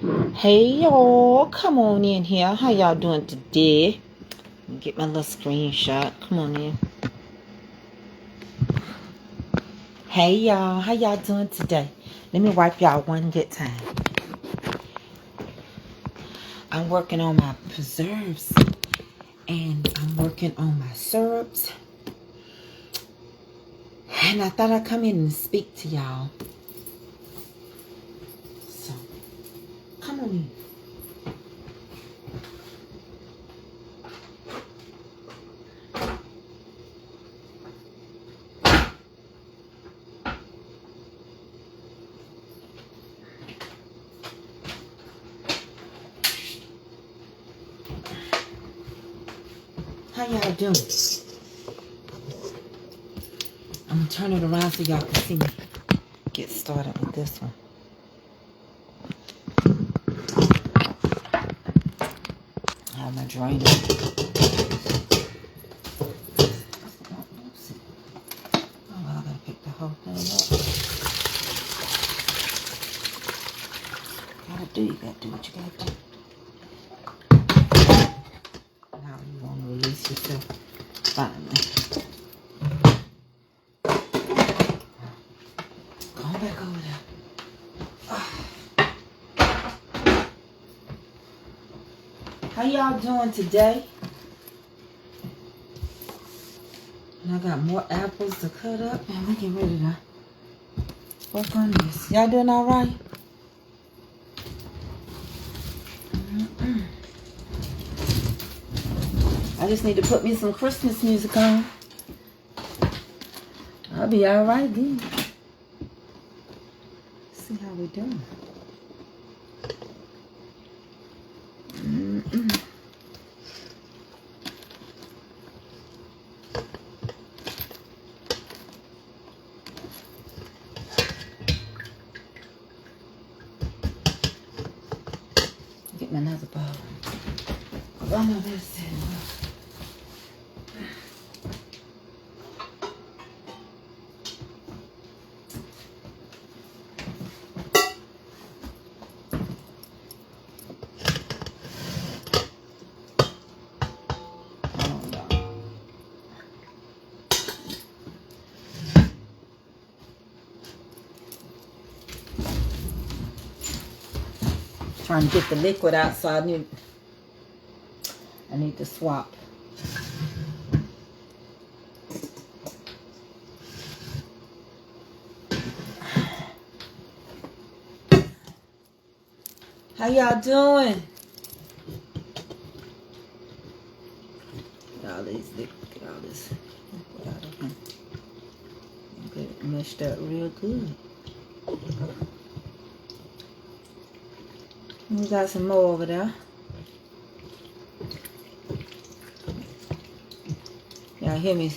Hey y'all, come on in here. How y'all doing today? Let me get my little screenshot. Come on in. Hey y'all, how y'all doing today? Let me wipe y'all one good time. I'm working on my preserves and I'm working on my syrups. And I thought I'd come in and speak to y'all. So, come on in. How y'all doing? I'm gonna turn it around so y'all can see me. Get started with this one. I have my drainer. Oh, well, I gotta pick the whole thing up. You gotta do what you gotta do. Now you wanna release yourself finally. Go back over there. How y'all doing today? And I got more apples to cut up and we get ready to work on this. Y'all doing all right? I just need to put me some Christmas music on. I'll be all right then. See how we doing. Get me another bowl. I know this is trying to get the liquid out, so I need to swap. How y'all doing? Get all this liquid out of him. Get it meshed up real good. We got some more over there. Y'all hear me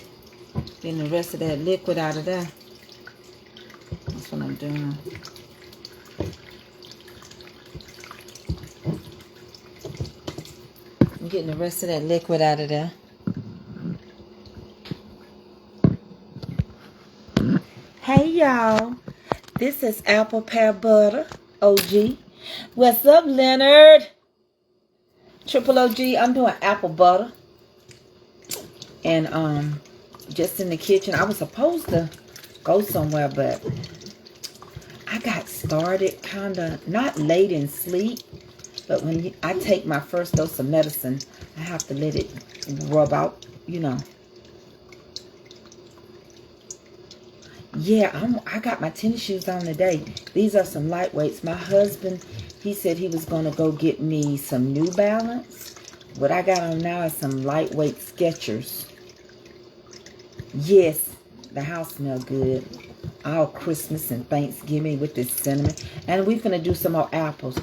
getting the rest of that liquid out of there? That's what I'm doing. I'm getting the rest of that liquid out of there. Hey y'all, this is apple pear butter, OG. What's up, Leonard? Triple OG, I'm doing apple butter. And just in the kitchen. I was supposed to go somewhere, but I got started kind of not late in sleep. But when I take my first dose of medicine, I have to let it rub out, you know. Yeah, I got my tennis shoes on today. These are some lightweights. My husband, he said he was going to go get me some New Balance. What I got on now is some lightweight Skechers. Yes, the house smells good. All Christmas and Thanksgiving with this cinnamon. And we're going to do some more apples.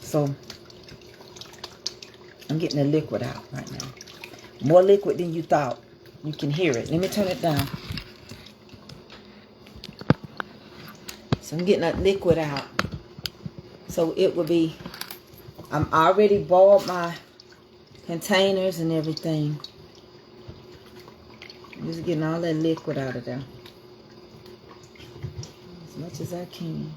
So, I'm getting the liquid out right now. More liquid than you thought. You can hear it. Let me turn it down. So I'm getting that liquid out. So it will be, I'm already boiled my containers and everything. I'm just getting all that liquid out of there. As much as I can.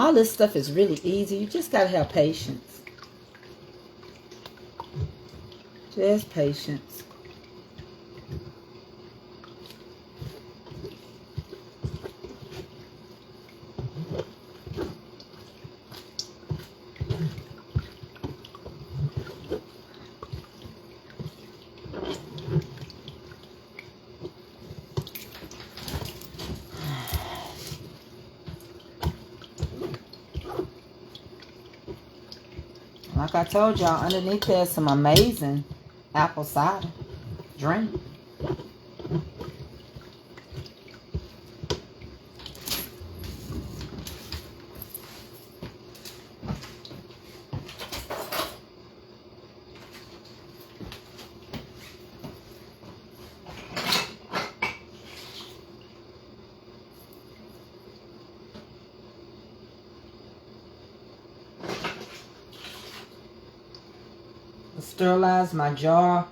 All this stuff is really easy. You just got to have patience. Just patience. Like I told y'all, underneath there's some amazing apple cider drink. Sterilize my jars.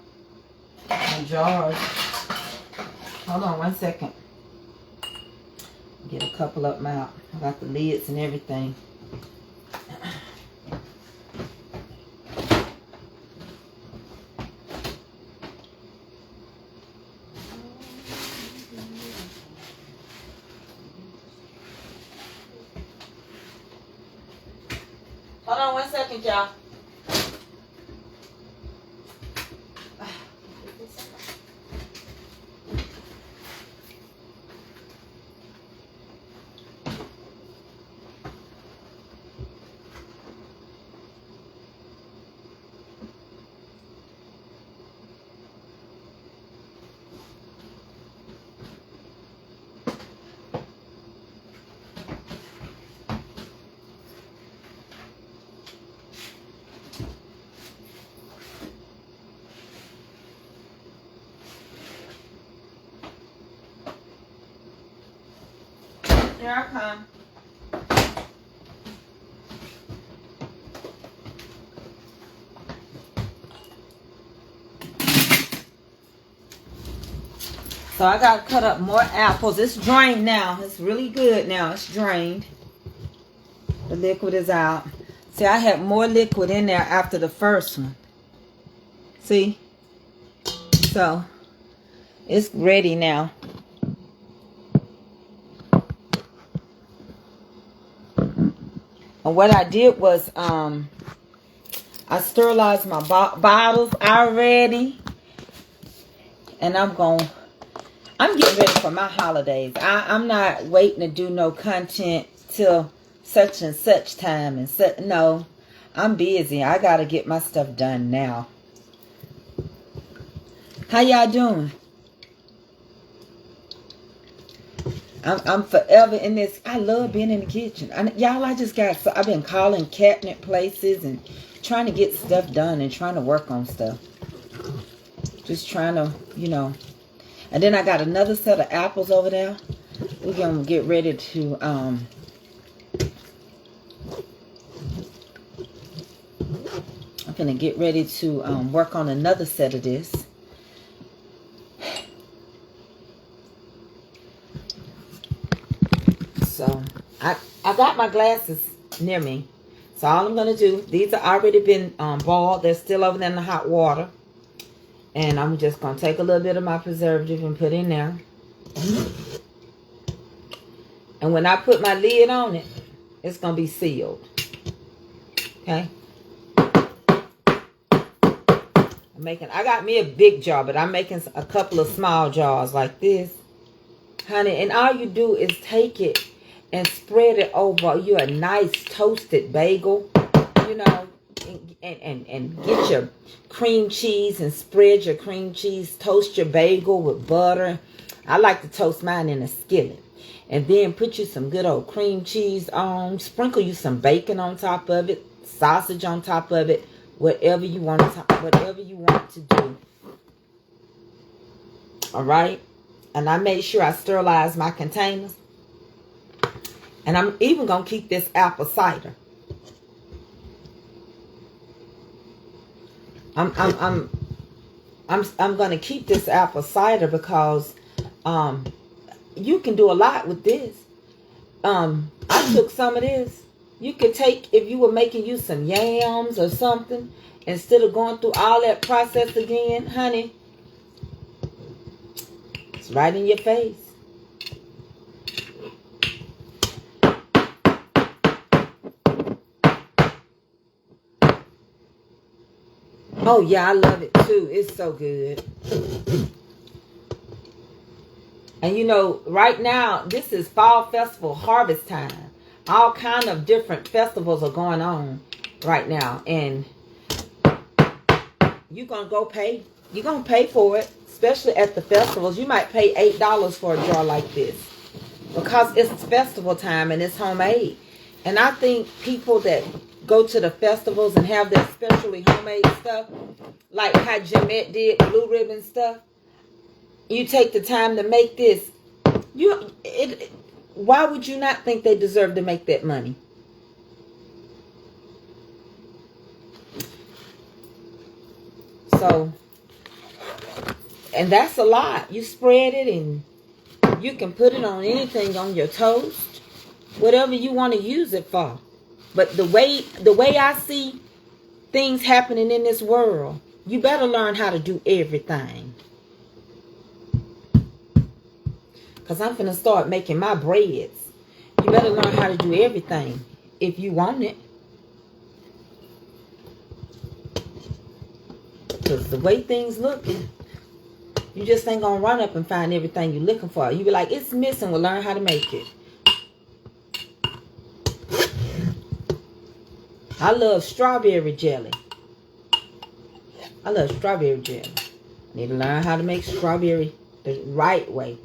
Hold on 1 second. Get a couple of them out. I got the lids and everything. Hold on 1 second, y'all. Here I come. So I got to cut up more apples. It's drained now. It's really good now. It's drained. The liquid is out. See, I had more liquid in there after the first one. See? So, it's ready now. And what I did was, I sterilized my bottles already. And I'm getting ready for my holidays. I'm not waiting to do no content till such and such time. And no, I'm busy. I got to get my stuff done now. How y'all doing? I'm forever in this. I love being in the kitchen. Y'all, I've been calling cabinet places and trying to get stuff done and trying to work on stuff. Just trying to, And then I got another set of apples over there. We're going to get ready to, I'm going to get ready to work on another set of this. So, I got my glasses near me. So, all I'm going to do, these are already been boiled. They're still over there in the hot water. And I'm just going to take a little bit of my preservative and put in there. And when I put my lid on it, it's going to be sealed. Okay? I got me a big jar, but I'm making a couple of small jars like this. Honey, and all you do is take it and spread it over you a nice toasted bagel, and get your cream cheese and spread your cream cheese. Toast your bagel with butter. I like to toast mine in a skillet. And then put you some good old cream cheese on. Sprinkle you some bacon on top of it. Sausage on top of it. Whatever you want to do. All right? And I made sure I sterilized my containers. And I'm even going to keep this apple cider. I'm going to keep this apple cider because you can do a lot with this. I took some of this You could take, if you were making you some yams or something, instead of going through all that process again, honey, it's right in your face. Oh, yeah, I love it, too. It's so good. And, you know, right now, this is fall festival harvest time. All kind of different festivals are going on right now. And you're going to go pay. You're going to pay for it, especially at the festivals. You might pay $8 for a jar like this because it's festival time and it's homemade. And I think people that go to the festivals and have their specially homemade stuff, like how Jeanette did, blue ribbon stuff, you take the time to make this, why would you not think they deserve to make that money? So, and that's a lot. You spread it and you can put it on anything, on your toast, whatever you want to use it for. But the way I see things happening in this world, you better learn how to do everything. Because I'm finna start making my breads. You better learn how to do everything if you want it. Because the way things looking, you just ain't gonna run up and find everything you're looking for. You be like, it's missing, we'll learn how to make it. I love strawberry jelly. I love strawberry jelly. Need to learn how to make strawberry the right way.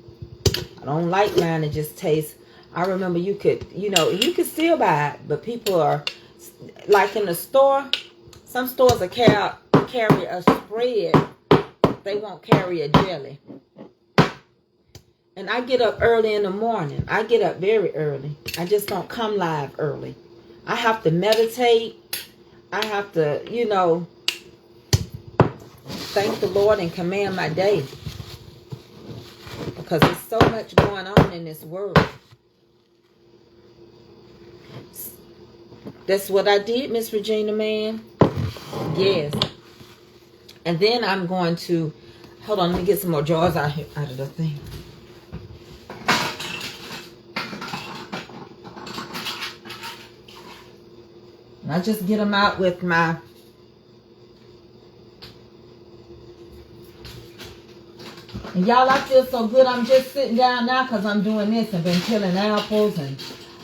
I don't like mine to just taste. I remember you could still buy it, but people are, like in the store, some stores will carry a spread. They won't carry a jelly. And I get up early in the morning. I get up very early. I just don't come live early. I have to meditate. I have to, thank the Lord and command my day. Because there's so much going on in this world. That's what I did, Miss Regina, man. Yes. And then I'm going to, hold on, let me get some more jars out of the thing. And I just get them out with my, and y'all, I feel so good. I'm just sitting down now because I'm doing this and been peeling apples and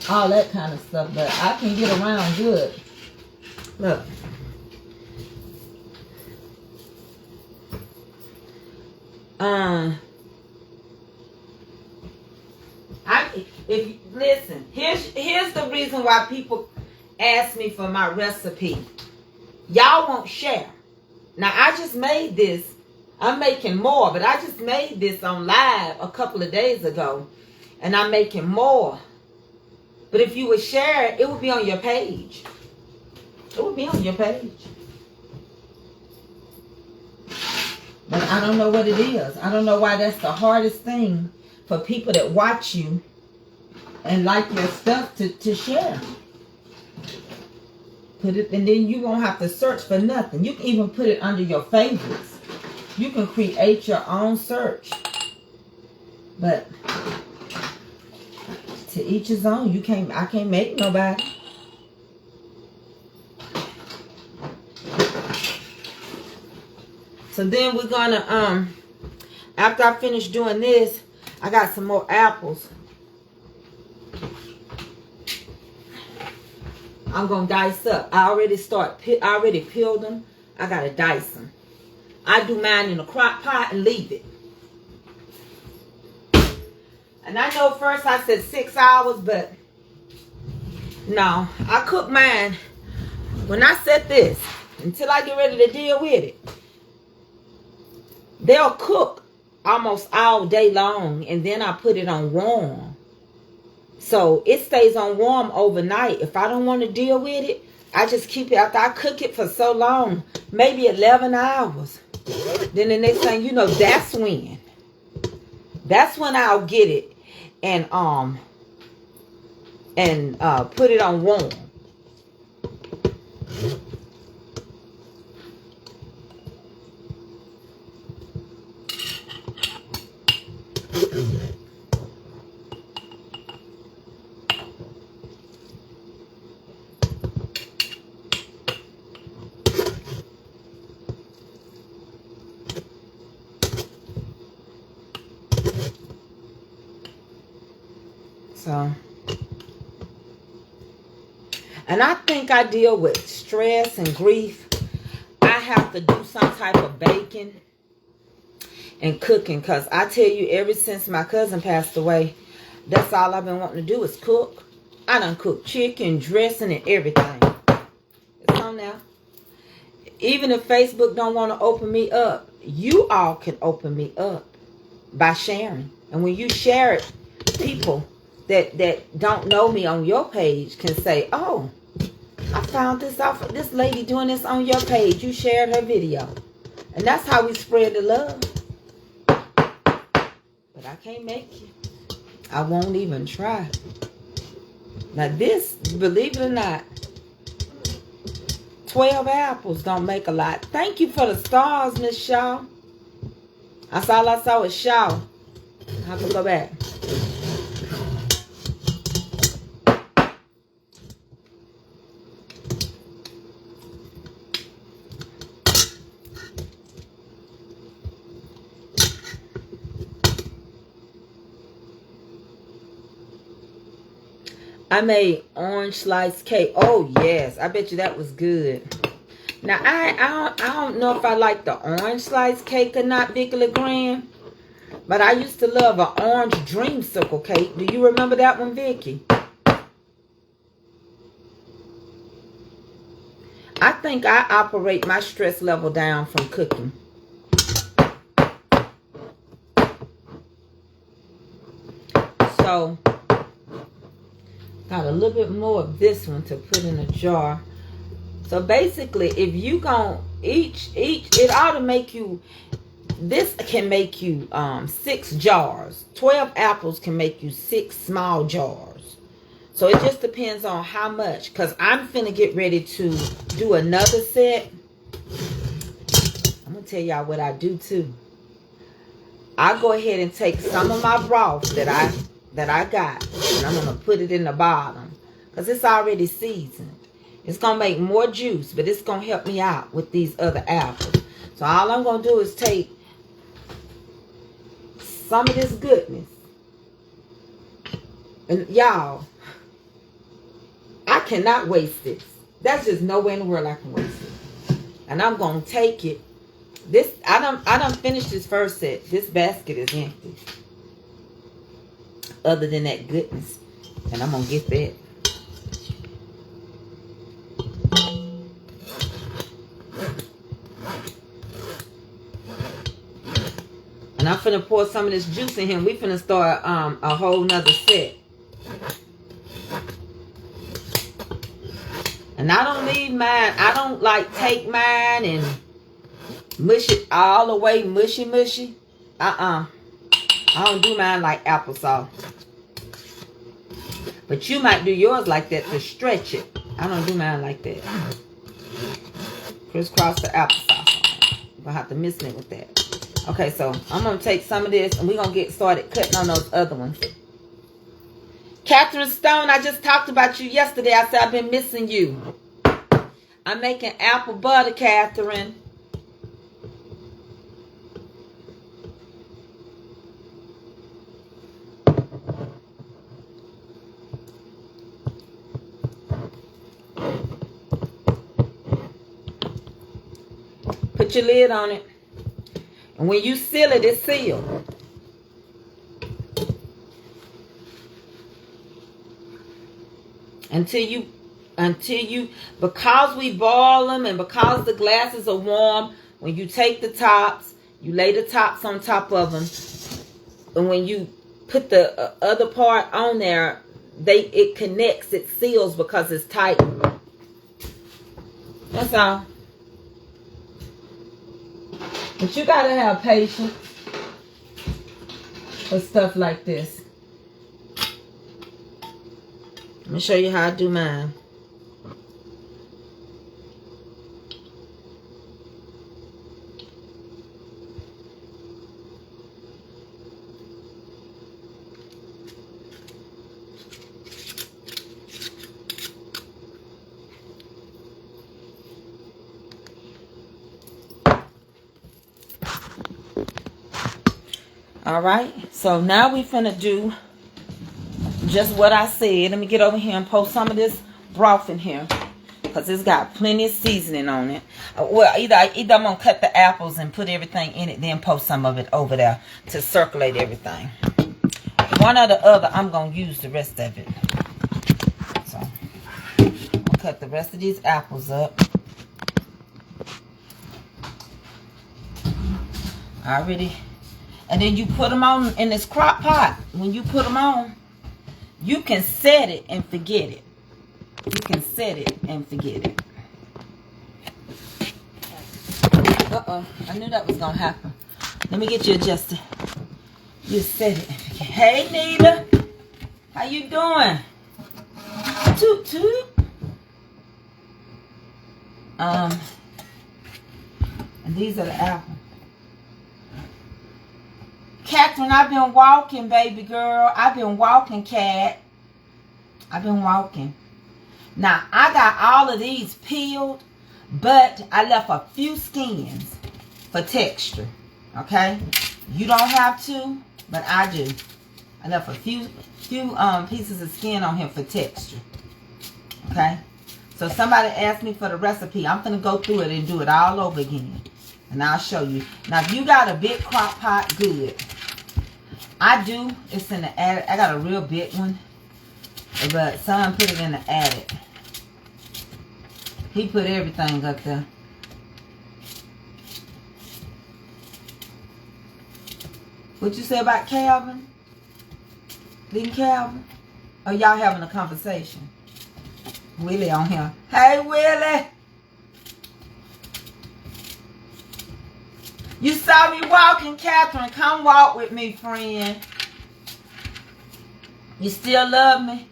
all that kind of stuff. But I can get around good. Look. Listen, here's the reason why people ask me for my recipe. Y'all won't share. Now, I just made this. I'm making more, but I just made this on live a couple of days ago. And I'm making more. But if you would share it, it would be on your page. It would be on your page. But I don't know what it is. I don't know why that's the hardest thing for people that watch you and like your stuff to share. Put it, and then you won't have to search for nothing. You can even put it under your favorites. You can create your own search. But to each his own. I can't make nobody. So then we're gonna after I finish doing this, I got some more apples. I'm gonna dice up. I already peeled them. I gotta dice them. I do mine in a crock pot and leave it. And I know first I said 6 hours, but no, I cook mine. When I set this, until I get ready to deal with it, they'll cook almost all day long, and then I put it on warm. So it stays on warm overnight. If I don't want to deal with it, I just keep it after I cook it for so long, maybe 11 hours. Then the next thing you know, that's when I'll get it and put it on warm. So, and I think I deal with stress and grief. I have to do some type of baking and cooking, because I tell you, ever since my cousin passed away, that's all I've been wanting to do is cook. I done cook chicken, dressing, and everything. It's on now. Even if Facebook don't want to open me up, you all can open me up by sharing. And when you share it, people that don't know me on your page can say, oh, I found this lady doing this on your page. You shared her video. And that's how we spread the love. But I can't make you. I won't even try. Now this, believe it or not, 12 apples don't make a lot. Thank you for the stars, Miss Shaw. That's all I saw was Shaw. I have to go back. I made orange slice cake. Oh, yes. I bet you that was good. Now, I don't know if I like the orange slice cake or not, Vicky LeGrand. But I used to love an orange dreamsicle cake. Do you remember that one, Vicky? I think I operate my stress level down from cooking. So, got a little bit more of this one to put in a jar. So basically, if you gon' it ought to make you, this can make you 6 jars. 12 apples can make you 6 small jars. So it just depends on how much, because I'm finna get ready to do another set. I'm gonna tell y'all what I do too. I go ahead and take some of my broth that I got, and I'm gonna put it in the bottom because it's already seasoned. It's gonna make more juice, but it's gonna help me out with these other apples. So all I'm gonna do is take some of this goodness, and y'all, I cannot waste this. That's just nowhere in the world I can waste it. And I'm gonna take it. This I done finished this first set. This basket is empty. Other than that goodness. And I'm going to get that. And I'm finna pour some of this juice in here. We finna start a whole nother set. And I don't leave mine. I don't like take mine and mush it all the way mushy. I don't do mine like applesauce. But you might do yours like that to stretch it. I don't do mine like that. Crisscross the applesauce. I'm going to have to mix me with that. Okay, so I'm going to take some of this and we're going to get started cutting on those other ones. Catherine Stone, I just talked about you yesterday. I said I've been missing you. I'm making apple butter, Catherine. Put your lid on it. And when you seal it, it's sealed. Until you, because we boil them and because the glasses are warm, when you take the tops, you lay the tops on top of them. And when you put the other part on there, it connects, it seals because it's tight. That's all. But you gotta have patience for stuff like this. Let me show you how I do mine. All right. So now we finna do just what I said. Let me get over here and pour some of this broth in here, because it's got plenty of seasoning on it. Well, either I'm going to cut the apples and put everything in it, then pour some of it over there to circulate everything. One or the other, I'm going to use the rest of it. So, I'm going to cut the rest of these apples up. Already. And then you put them on in this crock pot. When you put them on, you can set it and forget it. You can set it and forget it. Uh-oh. I knew that was going to happen. Let me get you adjusted. You set it and forget. Hey, Nita. How you doing? Toot, toot. And these are the apples. Catherine, I've been walking, baby girl. I've been walking, Cat. I've been walking. Now, I got all of these peeled, but I left a few skins for texture. Okay? You don't have to, but I do. I left a few pieces of skin on here for texture. Okay? So somebody asked me for the recipe. I'm going to go through it and do it all over again. And I'll show you. Now, if you got a big crock pot, good. I do. It's in the attic. I got a real big one. But son put it in the attic. He put everything up there. What you say about Calvin? Didn't Calvin? Or y'all having a conversation? Willie on here. Hey, Willie. You saw me walking, Catherine. Come walk with me, friend. You still love me?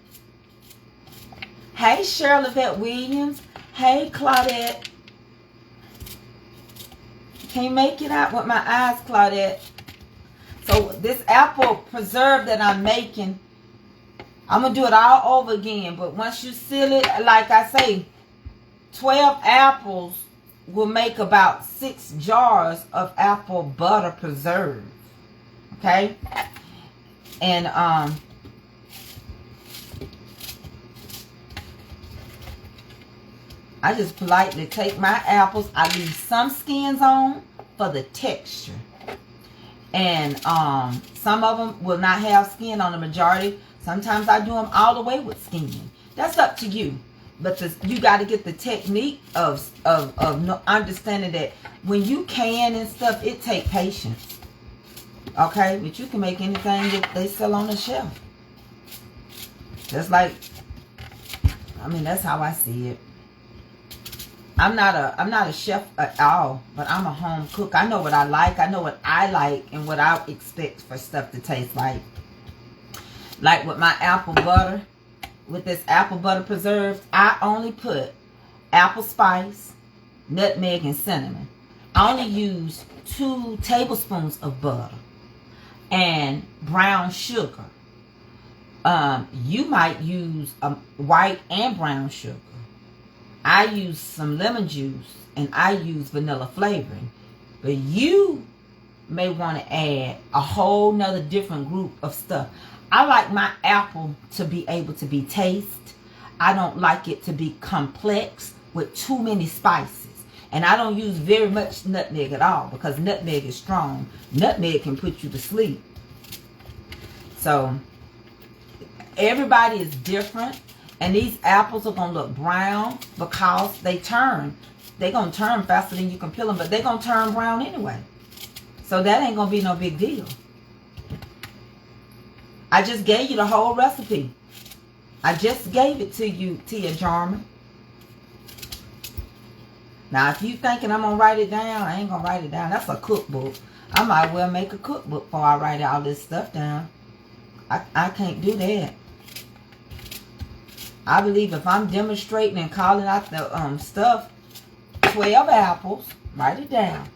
Hey, Shirley Williams. Hey, Claudette. Can't make it out with my eyes, Claudette. So this apple preserve that I'm making, I'm going to do it all over again. But once you seal it, like I say, 12 apples will make about 6 jars of apple butter preserve. Okay? And I just politely take my apples. I leave some skins on for the texture. And some of them will not have skin on the majority. Sometimes I do them all the way with skin. That's up to you. But you got to get the technique of understanding that when you can and stuff, it takes patience. Okay? But you can make anything that they sell on the shelf. Just like, I mean, that's how I see it. I'm not a chef at all, but I'm a home cook. I know what I like. I know what I like and what I expect for stuff to taste like. Like with my apple butter, with this apple butter preserves, I only put apple spice, nutmeg, and cinnamon. I only use 2 tablespoons of butter and brown sugar. You might use white and brown sugar. I use some lemon juice and I use vanilla flavoring. But you may want to add a whole nother different group of stuff. I like my apple to be able to be taste. I don't like it to be complex with too many spices. And I don't use very much nutmeg at all because nutmeg is strong. Nutmeg can put you to sleep. So everybody is different. And these apples are going to look brown because they turn. They're going to turn faster than you can peel them, but they're going to turn brown anyway. So that ain't going to be no big deal. I just gave you the whole recipe. I just gave it to you, Tia Jarman. Now, if you thinking I'm going to write it down, I ain't going to write it down. That's a cookbook. I might well make a cookbook before I write all this stuff down. I can't do that. I believe if I'm demonstrating and calling out the stuff, 12 apples, write it down.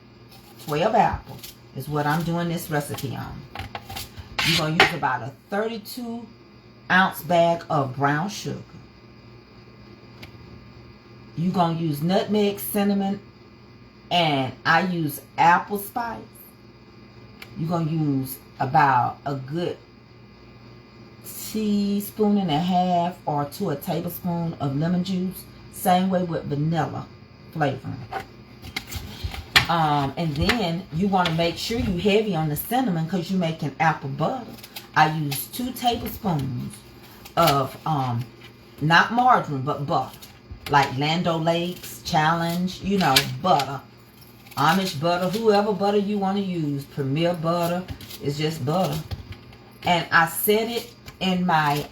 12 apples is what I'm doing this recipe on. You're going to use about a 32-ounce bag of brown sugar. You're going to use nutmeg, cinnamon, and I use apple spice. You're going to use about a good teaspoon and a half or to a tablespoon of lemon juice. Same way with vanilla flavoring. And then you want to make sure you're heavy on the cinnamon because you're making apple butter. I use 2 tablespoons of not margarine but butter, like Land O'Lakes, Challenge, you know, butter, Amish butter, whoever butter you want to use. Premier butter is just butter. And I set it in my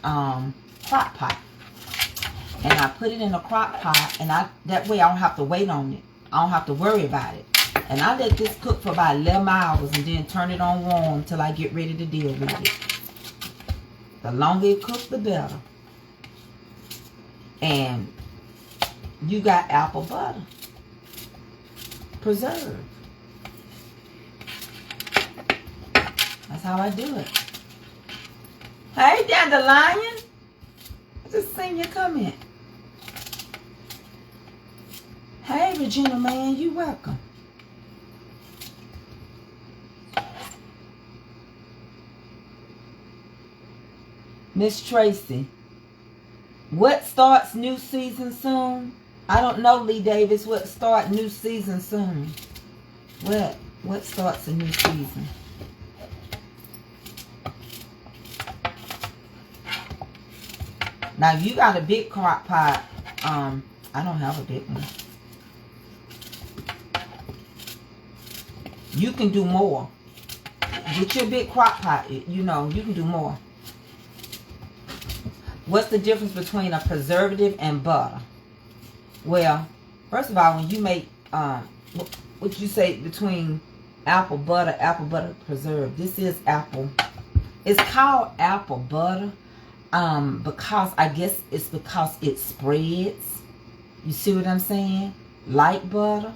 crock pot, and I put it in a crock pot, and that way I don't have to wait on it. I don't have to worry about it. And I let this cook for about 11 hours and then turn it on warm until I get ready to deal with it. The longer it cooks, the better. And you got apple butter. Preserved. That's how I do it. Hey, Dandelion. I just seen your comment. Hey, Regina, man, you welcome. Miss Tracy, what starts new season soon? I don't know, Lee Davis. What start new season soon? What starts a new season? Now you got a big crock pot. I don't have a big one. You can do more. Get your big crock pot. You know, you can do more. What's the difference between a preservative and butter? Well, first of all, when you make, what you say between apple butter preserved, this is apple. It's called apple butter because I guess it's because it spreads. You see what I'm saying? Like butter.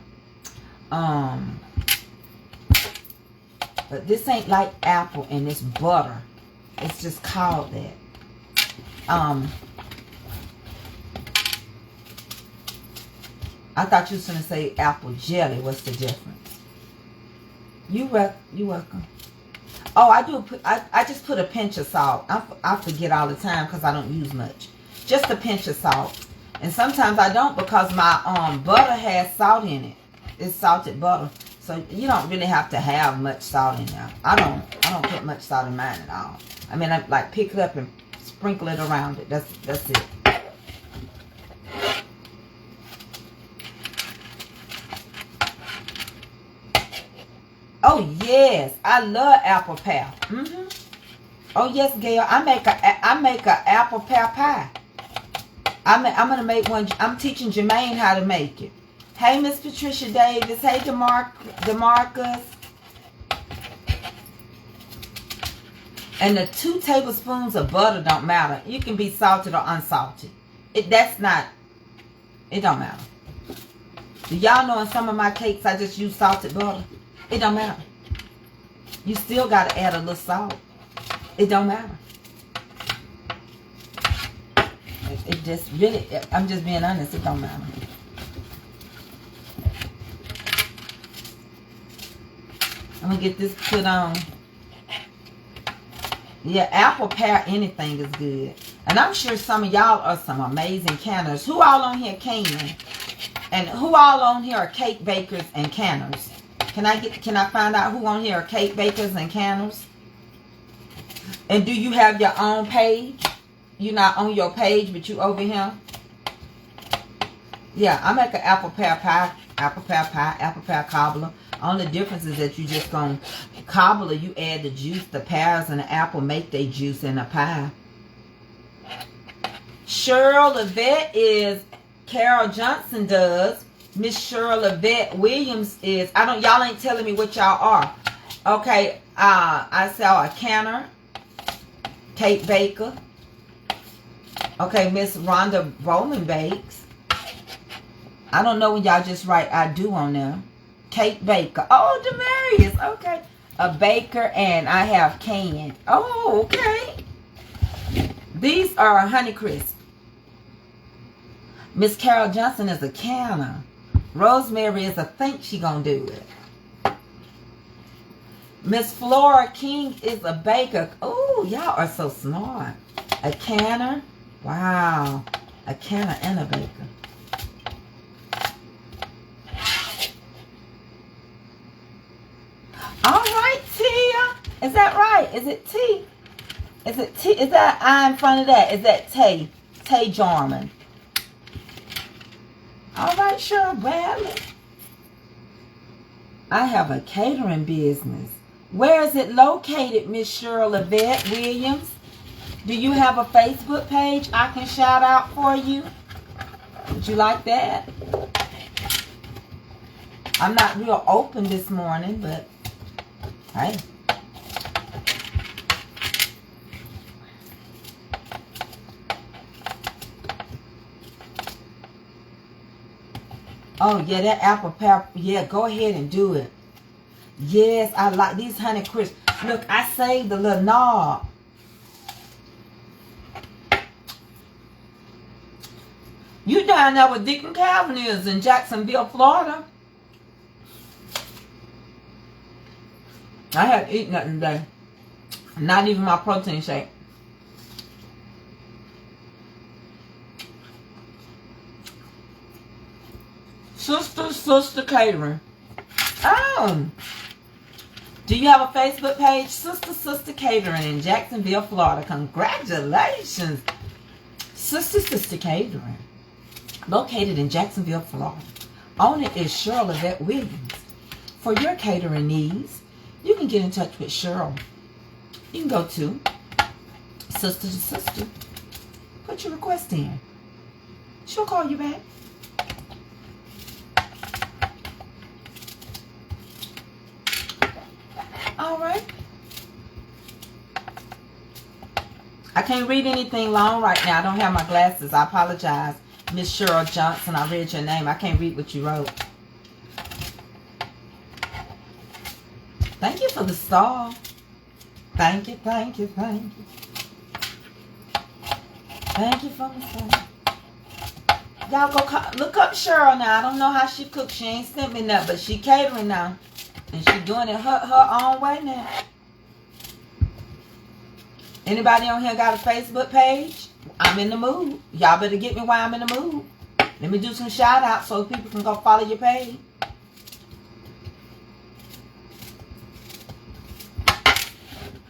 But this ain't like apple and it's butter. It's just called that. I thought you was going to say apple jelly. What's the difference? You welcome. Oh, I just put a pinch of salt. I forget all the time because I don't use much. Just a pinch of salt. And sometimes I don't because my butter has salt in it. It's salted butter. So you don't really have to have much salt in there. I don't put much salt in mine at all. I mean, I like pick it up and sprinkle it around it. That's it. Oh yes, I love apple pie. Oh yes, Gail, I make a apple pie. I'm gonna make one. I'm teaching Jermaine how to make it. Hey, Miss Patricia Davis. Hey, DeMarcus. And the 2 tablespoons of butter don't matter. You can be salted or unsalted. It don't matter. Do y'all know in some of my cakes I just use salted butter? It don't matter. You still got to add a little salt. It don't matter. It just really, I'm just being honest, it don't matter. I'm going to get this put on. Yeah, apple pear, anything is good. And I'm sure some of y'all are some amazing canners. Who all on here can? And who all on here are cake bakers and canners? Can I find out who on here are cake bakers and canners? And do you have your own page? You're not on your page, but you over here? Yeah, I make an apple pear pie, apple pear cobbler. Only difference is that you just gonna cobbler, you add the juice, the pears and the apple make their juice in a pie. Cheryl Yvette is Carol Johnson does. Miss Cheryl Yvette Williams is, y'all ain't telling me what y'all are. Okay, I sell a canner, cake baker. Okay, Miss Rhonda Roman bakes. I don't know when y'all just write I do on there. Cake baker. Oh, Demarius. Okay. A baker and I have can. Oh, okay. These are Honeycrisp. Miss Carol Johnson is a canner. Rosemary is a think she gonna do it. Miss Flora King is a baker. Oh, y'all are so smart. A canner. Wow. A canner and a baker. All right, Tia. Is that right? Is it T? Is it T? Is that I in front of that? Is that Tay? Tay Jarman. All right, Cheryl Bradley. I have a catering business. Where is it located, Miss Cheryl Yvette Williams? Do you have a Facebook page I can shout out for you? Would you like that? I'm not real open this morning, but hey. Oh, yeah, that apple pepper. Yeah, go ahead and do it. Yes, I like these Honey Crisps. Look, I saved the little knob. You down there with Deacon Calvin is in Jacksonville, Florida. I haven't eaten nothing today. Not even my protein shake. Sister Catering. Oh. Do you have a Facebook page? Sister Catering in Jacksonville, Florida. Congratulations. Sister Catering. Located in Jacksonville, Florida. Owner is Cheryl Yvette Williams. For your catering needs, you can get in touch with Cheryl. You can go to Sister to Sister. Put your request in. She'll call you back. All right. I can't read anything long right now. I don't have my glasses. I apologize. Miss Cheryl Johnson, I read your name. I can't read what you wrote. Thank you for the star. Thank you, thank you, thank you. Thank you for the star. Y'all go look up Cheryl now. I don't know how she cooks. She ain't sent me nothing, but she catering now. And she doing it her own way now. Anybody on here got a Facebook page? I'm in the mood. Y'all better get me while I'm in the mood. Let me do some shout outs so people can go follow your page.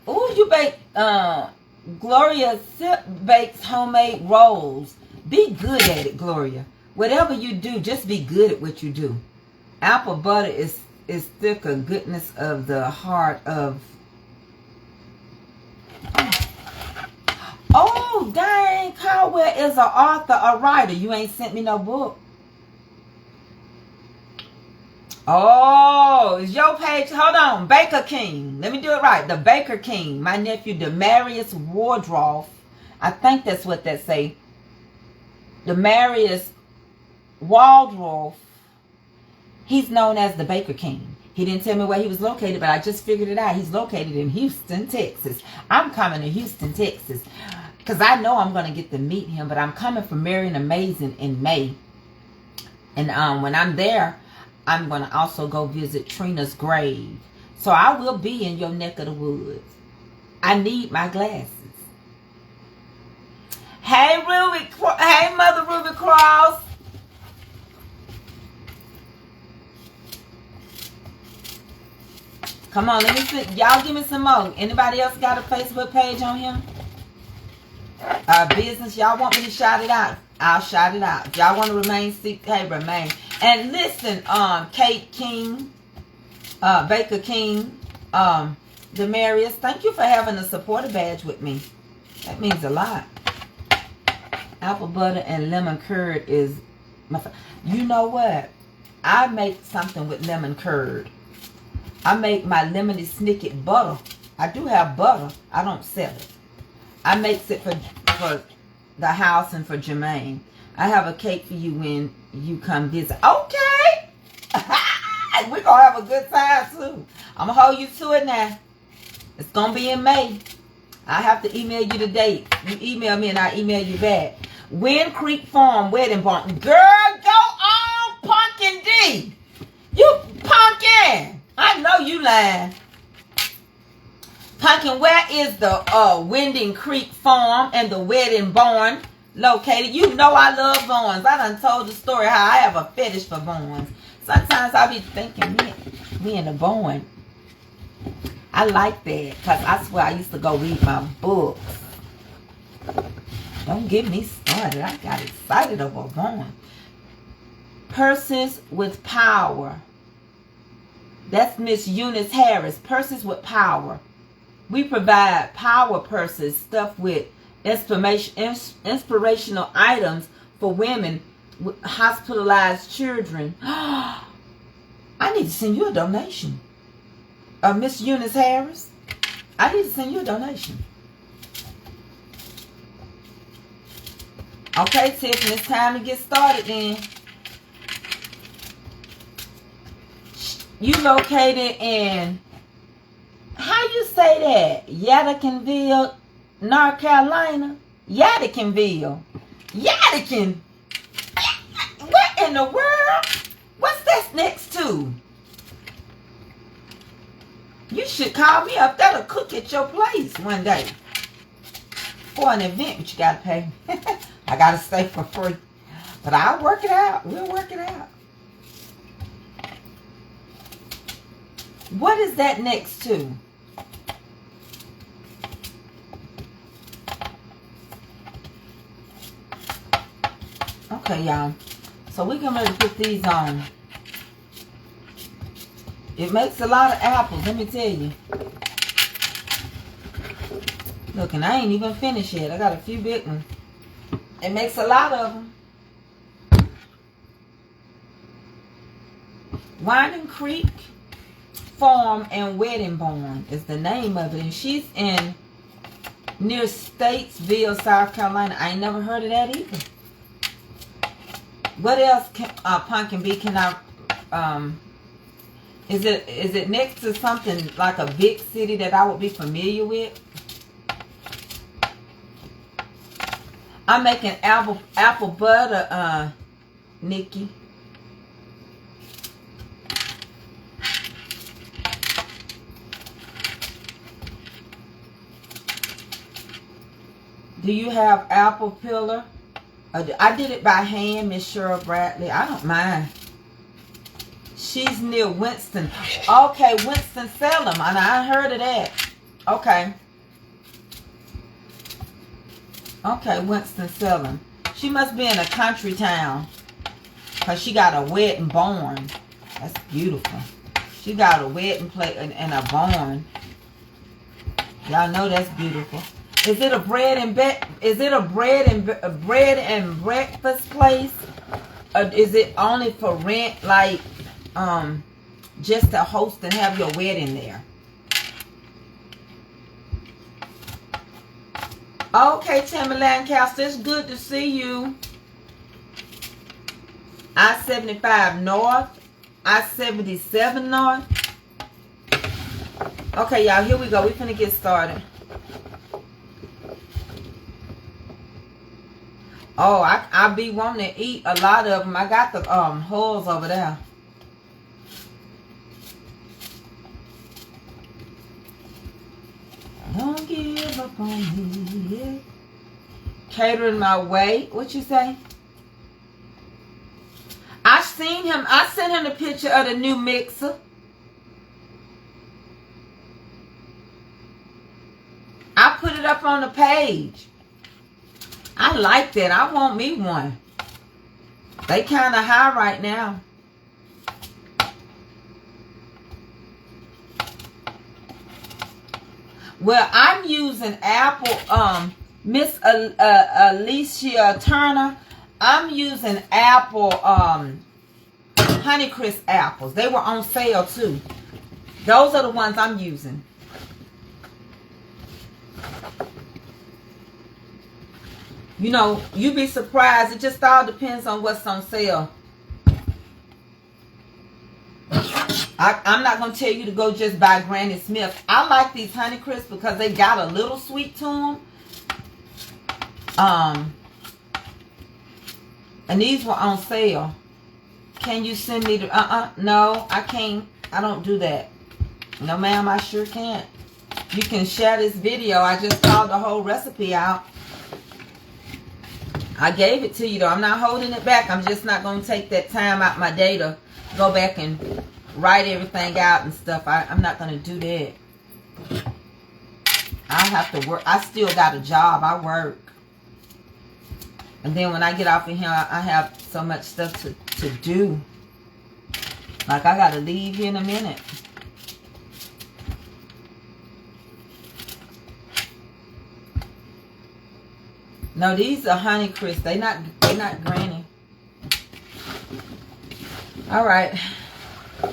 Ooh, you bake Gloria bakes homemade rolls. Be good at it, Gloria. Whatever you do, just be good at what you do. Apple butter is thicker goodness of the heart of. Oh, dang, Caldwell is an author, a writer. You ain't sent me no book. Oh, is your page? Hold on, Baker King. Let me do it right. The Baker King. My nephew, Demarius Wardroff. I think that's what that say. Demarius Wardroff. He's known as the Baker King. He didn't tell me where he was located, but I just figured it out. He's located in Houston, Texas. I'm coming to Houston, Texas, because I know I'm going to get to meet him, but I'm coming for Marion Amazing in May. And when I'm there, I'm going to also go visit Trina's grave. So I will be in your neck of the woods. I need my glasses. Hey, Ruby. Hey, Mother Ruby Cross. Come on, let me see. Y'all give me some more. Anybody else got a Facebook page on here? Business, y'all want me to shout it out? I'll shout it out. If y'all want to remain secret, hey, remain. And listen, Kate King, Baker King, Demarius, thank you for having a supporter badge with me. That means a lot. Apple butter and lemon curd is my. You know what? I make something with lemon curd. I make my lemony snicket butter. I do have butter. I don't sell it. I make it for the house and for Jermaine. I have a cake for you when you come visit. Okay. We're going to have a good time too. I'm going to hold you to it now. It's going to be in May. I have to email you the date. You email me and I email you back. Wind Creek Farm Wedding Barn. Girl, go on, Pumpkin D. You pumpkin. I know you lying. Pumpkin, where is the Winding Creek Farm and the wedding barn located? You know I love barns. I done told the story how I have a fetish for barns. Sometimes I be thinking, me in a barn. I like that because I swear I used to go read my books. Don't get me started. I got excited over a barn. Purses with power. That's Miss Eunice Harris. Purses with power. We provide power purses stuffed with inspirational items for women with hospitalized children. I need to send you a donation. Miss Eunice Harris, I need to send you a donation. Okay, Tiffany, it's time to get started then. You located in, how you say that? Yadkinville, North Carolina? Yadkinville. Yadkin. What in the world? What's that next to? You should call me up. That'll cook at your place one day. For an event, but you gotta pay. I gotta stay for free. But I'll work it out. We'll work it out. What is that next to? Okay, y'all. So we can ready to put these on. It makes a lot of apples, let me tell you. Look, and I ain't even finished yet. I got a few big ones. It makes a lot of them. Winding Creek Farm and Wedding Barn is the name of it. And she's in near Statesville, South Carolina. I ain't never heard of that either. What else can Pumpkin Bee can I is it next to something like a big city that I would be familiar with? I'm making apple butter, Nikki. Do you have apple peeler? I did it by hand, Miss Cheryl Bradley. I don't mind. She's near Winston. Okay, Winston-Salem. And I heard of that. Okay. Okay, Winston-Salem. She must be in a country town. Because she got a wedding barn. That's beautiful. She got a wedding plate and a barn. Y'all know that's beautiful. Is it a bread and breakfast place? Or is it only for rent, like just to host and have your wedding there? Okay, Tammy Lancaster, it's good to see you. I-75 North, I-77 North. Okay, y'all, here we go. We're finna get started. Oh, I be wanting to eat a lot of them. I got the hulls over there. Don't give up on me. Yeah. Catering my way. What you say? I seen him. I sent him the picture of the new mixer. I put it up on the page. I like that. I want me one. They kind of high right now. Well, I'm using Apple, Miss Alicia Turner. I'm using Apple, Honeycrisp apples. They were on sale too. Those are the ones I'm using. You know, you'd be surprised. It just all depends on what's on sale. I'm not going to tell you to go just buy Granny Smith. I like these Honeycrisp because they got a little sweet to them. And these were on sale. Can you send me the... No, I can't. I don't do that. No, ma'am, I sure can't. you can share this video. I just called the whole recipe out. I gave it to you though. I'm not holding it back. I'm just not going to take that time out my day to go back and write everything out and stuff. I'm not going to do that. I have to work. I still got a job. I work. And then when I get off of here, I have so much stuff to do. Like I got to leave here in a minute. No, these are Honey Crisp. They not Granny. All right. I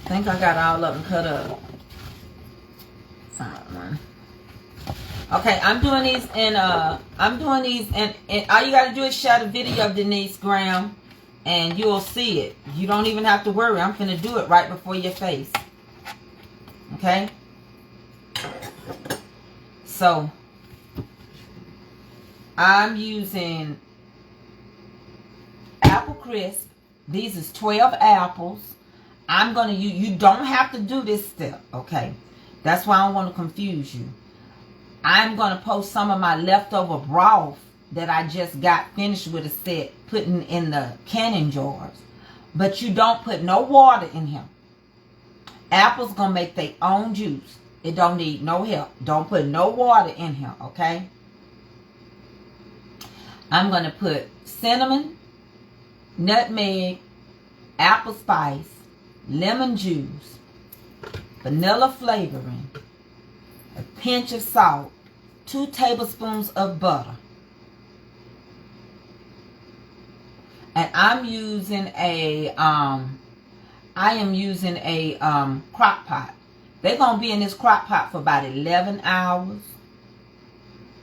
think I got all of them cut up. Okay, I'm doing these and all you gotta do is share the video of Denise Graham and you'll see it. You don't even have to worry. I'm gonna do it right before your face. Okay? So I'm using apple crisp. These is 12 apples. I'm gonna use, you don't have to do this step, okay? That's why I don't want to confuse you. I'm going to post some of my leftover broth that I just got finished with a set, putting in the canning jars. But you don't put no water in here. Apples going to make their own juice. It don't need no help. Don't put no water in here, okay? I'm going to put cinnamon, nutmeg, apple spice, lemon juice, vanilla flavoring, a pinch of salt, 2 tablespoons of butter. And I'm using a crock pot. They're going to be in this crock pot for about 11 hours.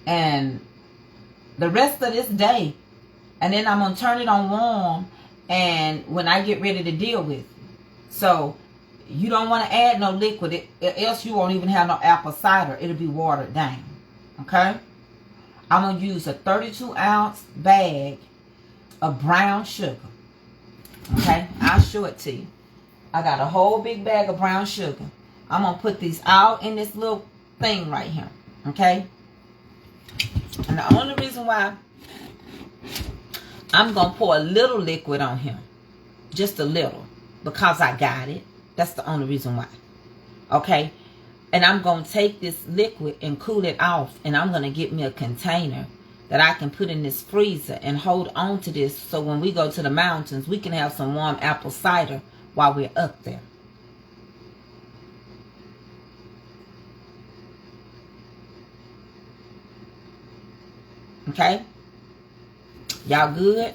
And the rest of this day. And then I'm going to turn it on warm and when I get ready to deal with it. So you don't want to add no liquid, else you won't even have no apple cider. It'll be watered down. Okay? I'm going to use a 32-ounce bag of brown sugar. Okay? I'll show it to you. I got a whole big bag of brown sugar. I'm going to put these out in this little thing right here. Okay? And the only reason why I'm going to pour a little liquid on here, just a little, because I got it. That's the only reason why. Okay? And I'm going to take this liquid and cool it off. And I'm going to get me a container that I can put in this freezer and hold on to this. So when we go to the mountains, we can have some warm apple cider while we're up there. Okay? Y'all good?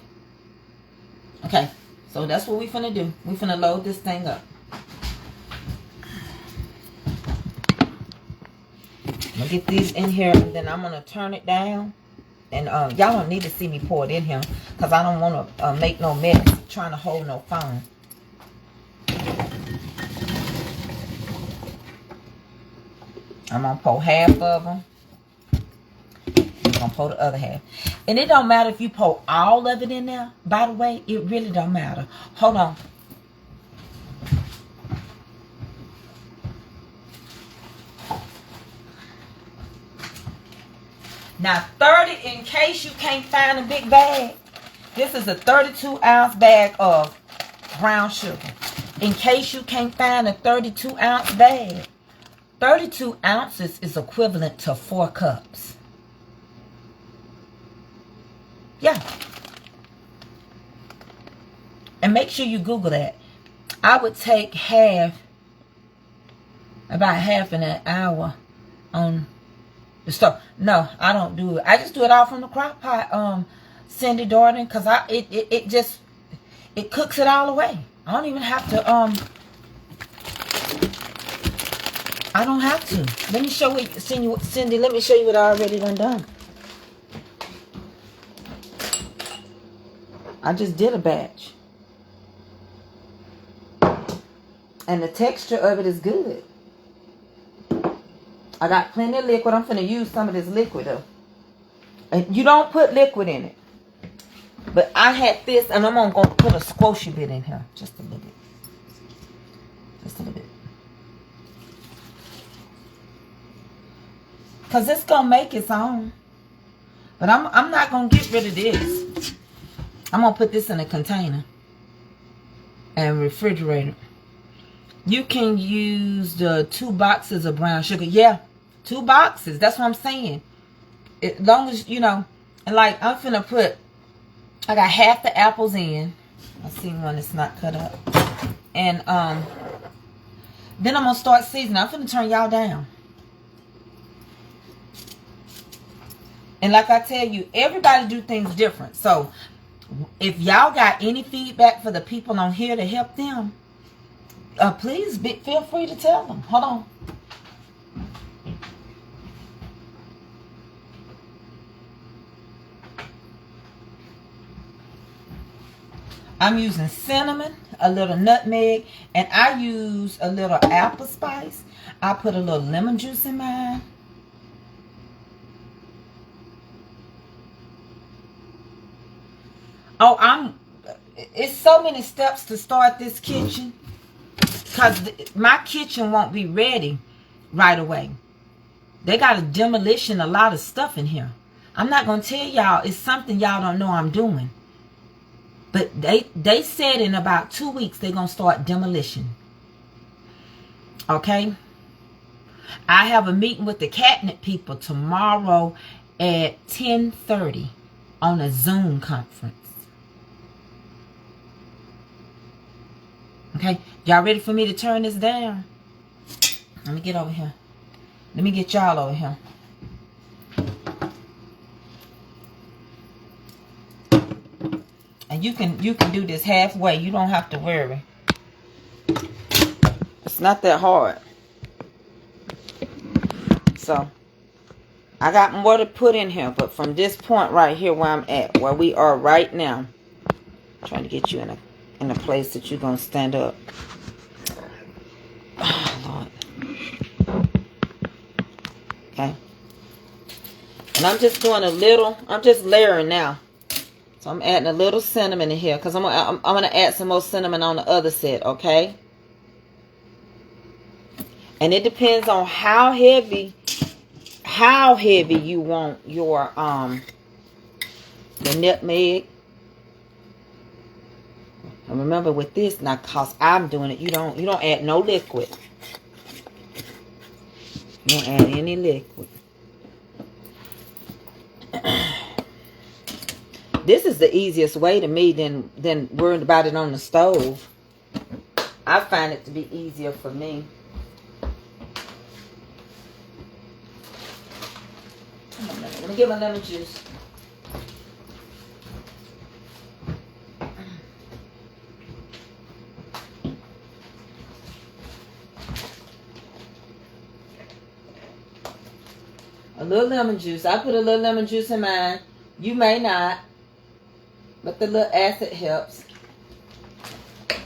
Okay. So that's what we finna do. We finna load this thing up. I'm gonna get these in here and then I'm gonna turn it down. And y'all don't need to see me pour it in here because I don't want to make no mess trying to hold no phone. I'm gonna pour half of them. I'm gonna pour the other half. And it don't matter if you pour all of it in there. By the way, it really don't matter. Hold on. Now 30, in case you can't find a big bag, this is a 32-ounce bag of brown sugar. In case you can't find a 32-ounce bag, 32 ounces is equivalent to 4 cups. Yeah. And make sure you Google that. I would take about half in an hour on the stove. No, I don't do it. I just do it all from the crock pot, Cindy Darden, because it cooks it all away. I don't even have to, I don't have to. Let me show you, Cindy, let me show you what I already done. I just did a batch. And the texture of it is good. I got plenty of liquid. I'm finna use some of this liquid though. And you don't put liquid in it. But I had this and I'm gonna put a squishy bit in here. Just a little bit. Just a little bit. Because it's going to make its own. But I'm not going to get rid of this. I'm going to put this in a container. And refrigerate it. You can use the 2 boxes of brown sugar. Yeah, 2 boxes. That's what I'm saying. As long as, you know, and like I'm finna put, I got half the apples in. I see one that's not cut up. And then I'm gonna start seasoning. I'm finna turn y'all down. And like I tell you, everybody do things different. So if y'all got any feedback for the people on here to help them, please feel free to tell them. Hold on. I'm using cinnamon, a little nutmeg, and I use a little apple spice. I put a little lemon juice in mine. Oh, it's so many steps to start this kitchen. Because my kitchen won't be ready right away. They got a demolition, a lot of stuff in here. I'm not going to tell y'all. It's something y'all don't know I'm doing. But they said in about 2 weeks they're going to start demolition. Okay? I have a meeting with the cabinet people tomorrow at 10:30 on a Zoom conference. Okay? Y'all ready for me to turn this down? Let me get over here. Let me get y'all over here. And you can do this halfway. You don't have to worry. It's not that hard. So, I got more to put in here. But from this point right here where I'm at, where we are right now, I'm trying to get you in a place that you're going to stand up. Oh, Lord. Okay. And I'm just doing a little, I'm just layering now. So I'm adding a little cinnamon in here because I'm gonna add some more cinnamon on the other set, okay? And it depends on how heavy you want your the nutmeg. And remember with this, now cause I'm doing it, you don't add no liquid. You don't add any liquid. This is the easiest way to me than worrying about it on the stove. I find it to be easier for me. Let me get my lemon juice. A little lemon juice. I put a little lemon juice in mine. You may not. But the little acid helps. I'm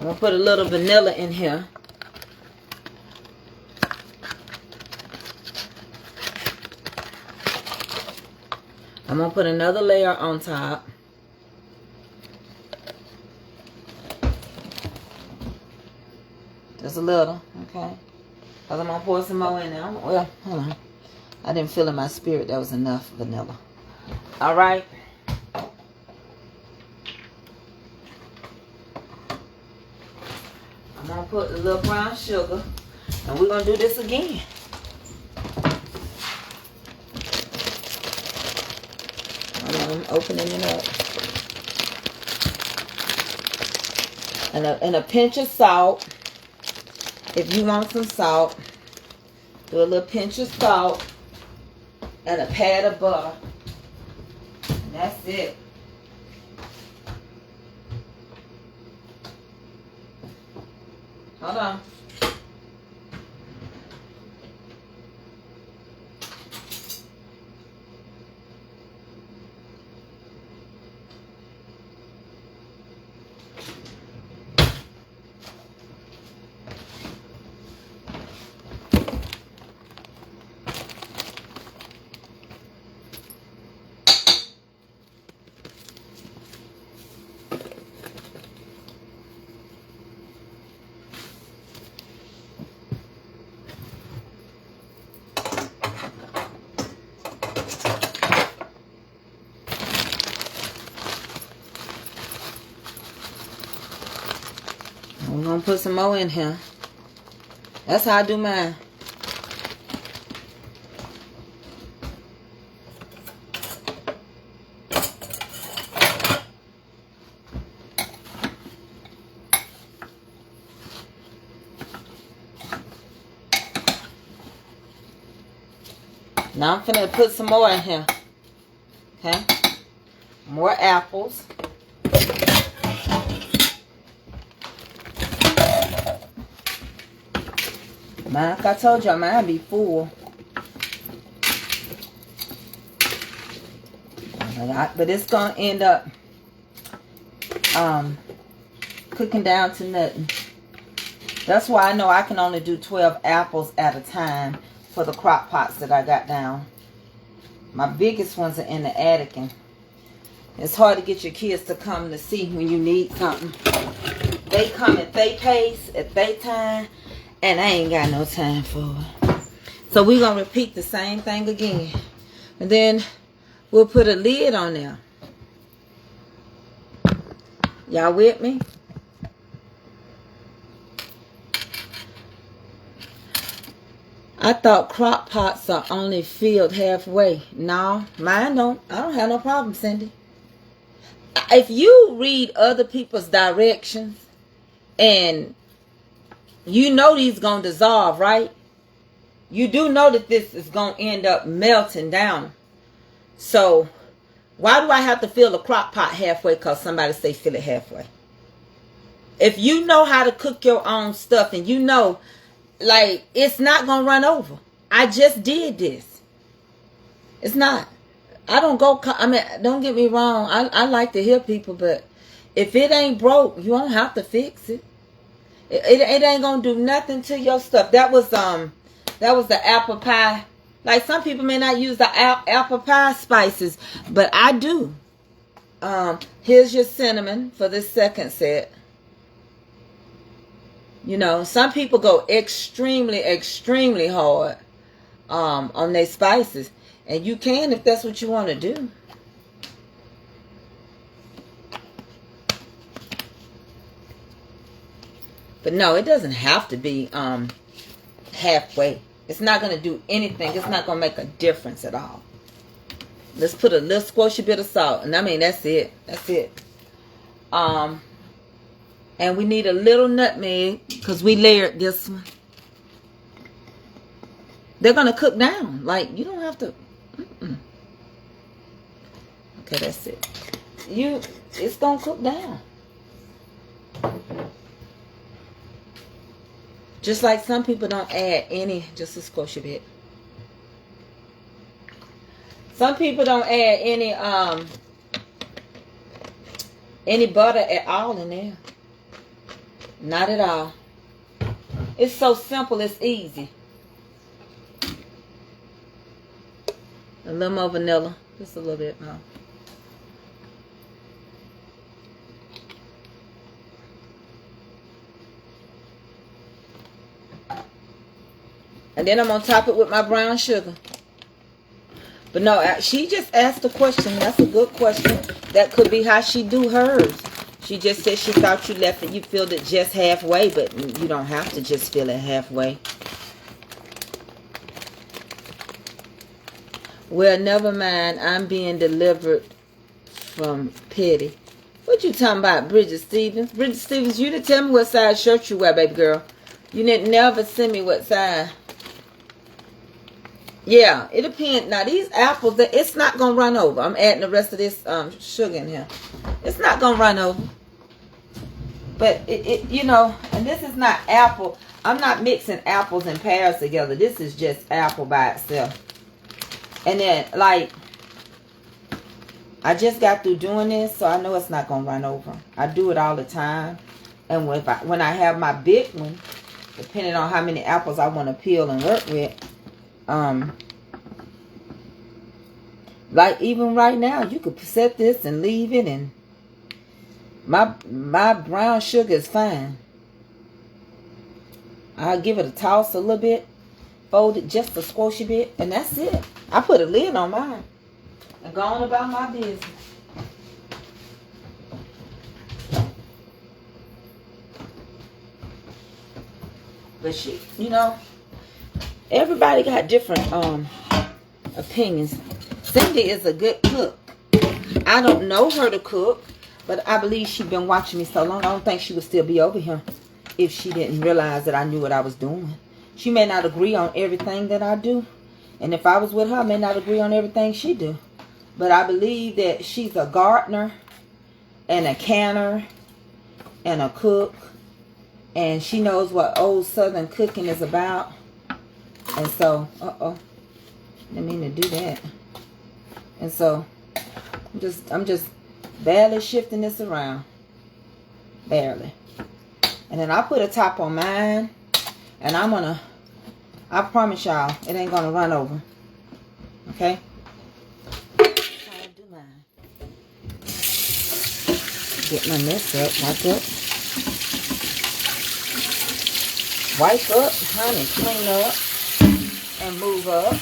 going to put a little vanilla in here. I'm going to put another layer on top. Just a little, okay? Because I'm going to pour some more in there. Well, hold on. I didn't feel in my spirit that was enough vanilla. All right. I'm going to put a little brown sugar. And we're going to do this again. I'm opening it up. And a pinch of salt. If you want some salt, do a little pinch of salt. And a pat of butter. And that's it. Hold on. gonna put some more in here. That's how I do mine. Now I'm finna put some more in here. Okay? More apples. Mine, like I told y'all, mine be full. But it's gonna end up cooking down to nothing. That's why I know I can only do 12 apples at a time for the crock pots that I got down. My biggest ones are in the attic, and it's hard to get your kids to come to see when you need something. They come at their pace, at their time, and I ain't got no time for it. So we're going to repeat the same thing again. And then we'll put a lid on there. Y'all with me? I thought crock pots are only filled halfway. No, mine don't. I don't have no problem, Cindy. If you read other people's directions and you know these going to dissolve, right? You do know that this is going to end up melting down. So why do I have to fill the crock pot halfway because somebody say fill it halfway? If you know how to cook your own stuff and you know, like, it's not going to run over. I just did this. It's not. I don't go, I mean, don't get me wrong. I like to hear people, but if it ain't broke, you don't have to fix it. It ain't going to do nothing to your stuff. That was the apple pie. Like, some people may not use the apple pie spices, but I do. Here's your cinnamon for this second set. You know, some people go extremely, extremely hard on their spices. And you can if that's what you want to do. But no, it doesn't have to be halfway. It's not going to do anything. It's not going to make a difference at all. Let's put a little squishy bit of salt. And I mean, that's it. That's it. And we need a little nutmeg because we layered this one. They're going to cook down. Like, you don't have to. Okay, that's it. It's going to cook down. Just like some people don't add any, just a squishy bit. Some people don't add any butter at all in there. Not at all. It's so simple, it's easy. A little more vanilla. Just a little bit more. And then I'm going to top it with my brown sugar. But no, she just asked a question. That's a good question. That could be how she do hers. She just said she thought you left it, you filled it just halfway, but you don't have to just fill it halfway. Well, never mind. I'm being delivered from Petty. What you talking about, Bridget Stevens? Bridget Stevens, you didn't tell me what size shirt you wear, baby girl. You didn't never send me what size. Yeah, it depends. Now, these apples, it's not going to run over. I'm adding the rest of this sugar in here. It's not going to run over. But, you know, and this is not apple. I'm not mixing apples and pears together. This is just apple by itself. And then, like, I just got through doing this, so I know it's not going to run over. I do it all the time. And when I have my big one, depending on how many apples I want to peel and work with, like even right now, you could set this and leave it, and my brown sugar is fine. I'll give it a toss a little bit, fold it just a squishy bit, and that's it. I put a lid on mine and go on about my business. But she, you know, everybody got different opinions. Cindy is a good cook. I don't know her to cook, but I believe she's been watching me so long. I don't think she would still be over here if she didn't realize that I knew what I was doing. She may not agree on everything that I do. And if I was with her, I may not agree on everything she do. But I believe that she's a gardener and a canner and a cook. And she knows what old Southern cooking is about. And so, didn't mean to do that. And so, I'm just barely shifting this around. Barely. And then I put a top on mine. And I promise y'all, it ain't gonna run over. Okay? That's how I do mine. Get my mess up like that. Wipe up, honey, clean up, and move up.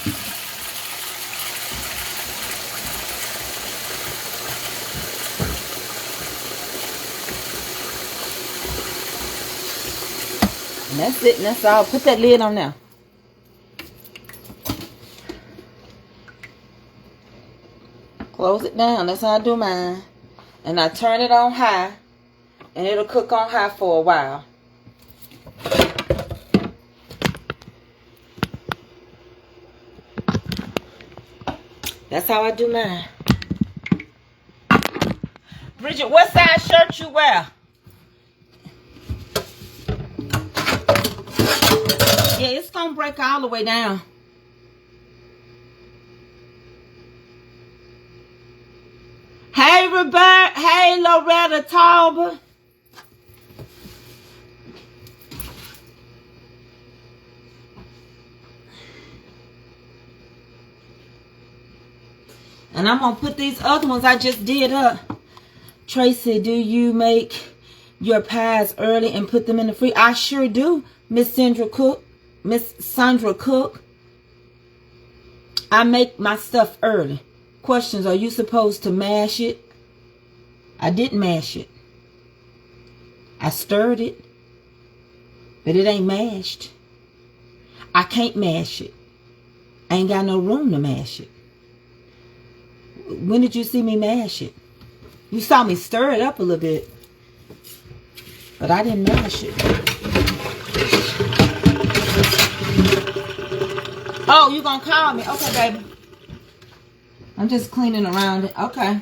And that's it, and that's all. Put that lid on now. Close it down. That's how I do mine. And I turn it on high, and it'll cook on high for a while. That's how I do mine. Bridget, what size shirt you wear? Yeah, it's gonna break all the way down. Hey, Robert. Hey, Loretta Tauber. And I'm gonna put these other ones I just did up. Tracy, do you make your pies early and put them in the freezer? I sure do, Miss Sandra Cook. I make my stuff early. Questions, are you supposed to mash it? I didn't mash it. I stirred it. But it ain't mashed. I can't mash it. I ain't got no room to mash it. When did you see me mash it? You saw me stir it up a little bit. But I didn't mash it. Oh, you gonna call me? Okay, baby. I'm just cleaning around it. Okay.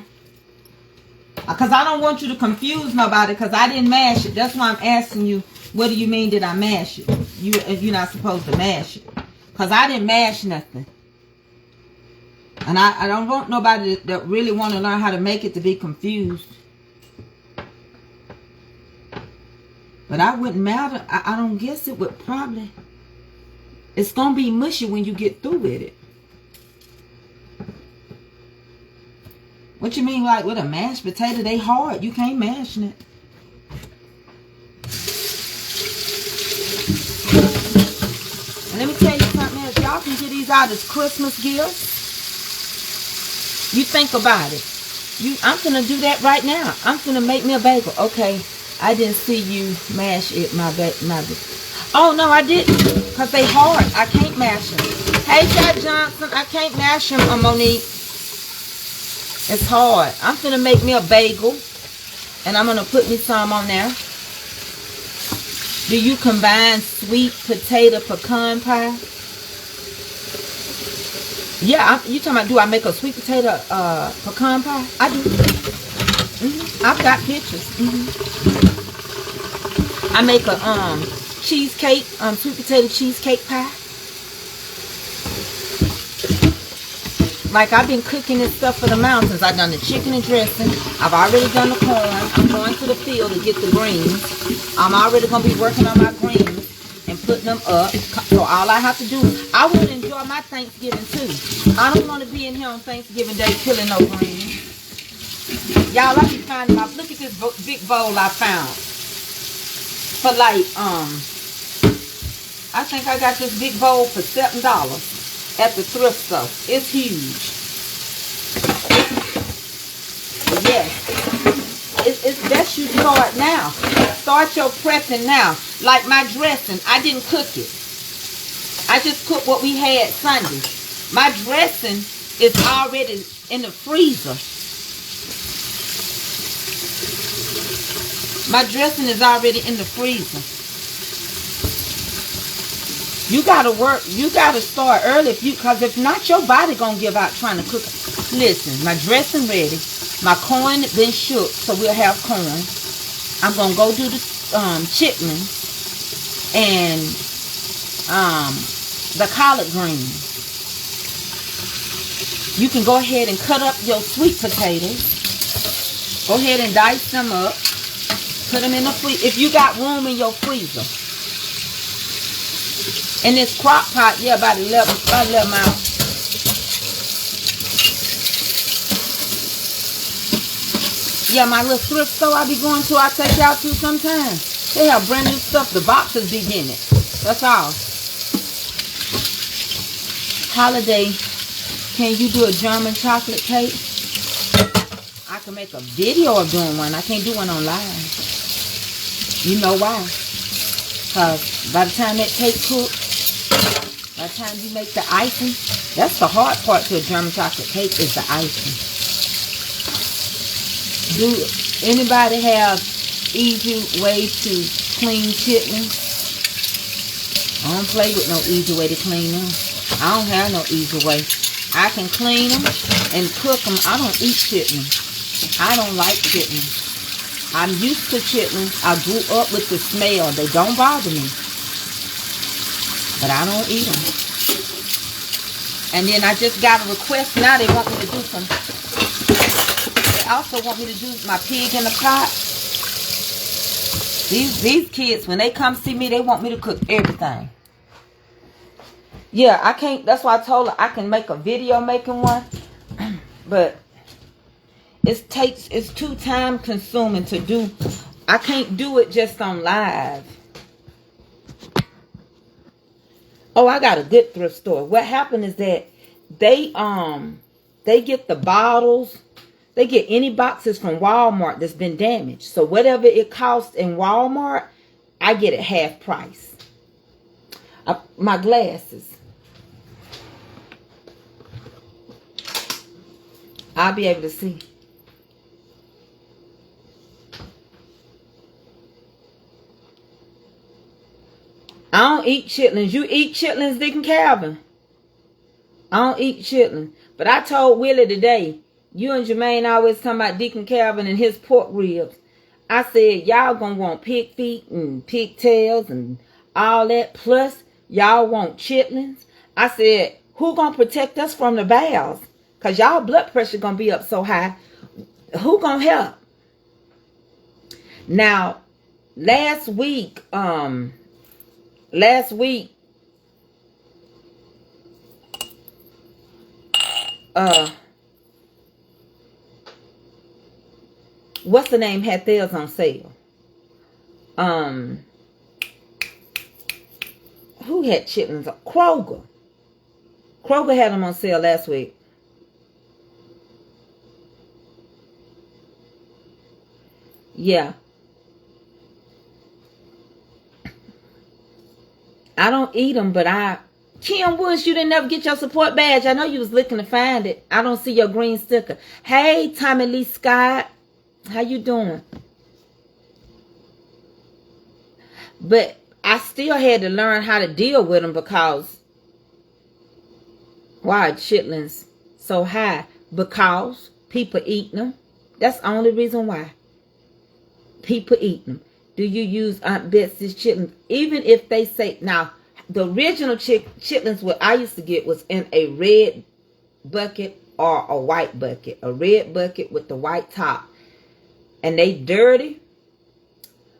Because I don't want you to confuse nobody because I didn't mash it. That's why I'm asking you, what do you mean did I mash it? If you're not supposed to mash it. Because I didn't mash nothing. And I don't want nobody that really want to learn how to make it to be confused. But I wouldn't matter. I don't guess it would probably. It's going to be mushy when you get through with it. What you mean like with a mashed potato? They hard. You can't mash it. And let me tell you something else. Y'all can get these out as Christmas gifts. You think about it. I'm going to do that right now. I'm going to make me a bagel. Okay. I didn't see you mash it, my Oh, no, I didn't. Because they hard. I can't mash them. Hey, Chad Johnson. I can't mash them, Monique. It's hard. I'm going to make me a bagel. And I'm going to put me some on there. Do you combine sweet potato pecan pie? Yeah, you talking about do I make a sweet potato pecan pie? I do. I've got pictures. I make a cheesecake, sweet potato cheesecake pie. Like I've been cooking this stuff for the mountains. I've done the chicken and dressing. I've already done the corn. I'm going to the field to get the greens. I'm already going to be working on my greens and putting them up. So all I have to do, I want to enjoy my Thanksgiving too. I don't want to be in here on Thanksgiving Day killing no greens. Y'all, I be finding my, look at this big bowl I found. For like, I think I got this big bowl for $7 at the thrift store. It's huge. Yes. It's best you start now. start your prepping now. Like my dressing, I didn't cook it. I just cooked what we had Sunday. My dressing is already in the freezer. My dressing is already in the freezer. You gotta work. You gotta start early, because if not, your body gonna give out trying to cook. Listen, my dressing ready. My corn been shook, so we'll have corn. I'm gonna go do the chitlins and the collard greens. You can go ahead and cut up your sweet potatoes. Go ahead and dice them up. Put them in the freezer if you got room in your freezer. And this crock pot, yeah, about 11 miles. Yeah, my little thrift store I be going to, I take y'all to sometimes. They have brand new stuff. The boxes be in it. That's all. Holiday, can you do a German chocolate cake? I can make a video of doing one. I can't do one on live. You know why? Because by the time that cake cooks, by the time you make the icing, that's the hard part to a German chocolate cake, is the icing. Do anybody have easy way to clean chitlins? I don't play with no easy way to clean them. I don't have no easy way. I can clean them and cook them. I don't eat chitlins. I don't like chitlins. I'm used to chitlins. I grew up with the smell. They don't bother me. But I don't eat them. And then I just got a request. Now they want me to do some. They also want me to do my pig in the pot. These kids, when they come see me, they want me to cook everything. Yeah, I can't. That's why I told her I can make a video making one. But it's too time consuming to do. I can't do it just on live. Oh, I got a good thrift store. What happened is that they get the bottles. They get any boxes from Walmart that's been damaged. So whatever it costs in Walmart, I get it half price. My glasses. I'll be able to see. I don't eat chitlins. You eat chitlins, Dick and Calvin? I don't eat chitlins. But I told Willie today, you and Jermaine always talking about Deacon Calvin and his pork ribs. I said, y'all gonna want pig feet and pigtails and all that. Plus, y'all want chitlins. I said, who gonna protect us from the bowels? Because y'all blood pressure gonna be up so high. Who gonna help? Now, last week, what's the name had theirs on sale? Who had chitlins? Kroger. Kroger had them on sale last week. Yeah. I don't eat them, but Kim Woods, you didn't never get your support badge. I know you was looking to find it. I don't see your green sticker. Hey, Tommy Lee Scott. How you doing? But I still had to learn how to deal with them because why are chitlins so high? Because people eat them. That's the only reason why. People eat them. Do you use Aunt Betsy's chitlins? Even if they say, now, the original chitlins what I used to get was in a red bucket or a white bucket. A red bucket with the white top. And they dirty.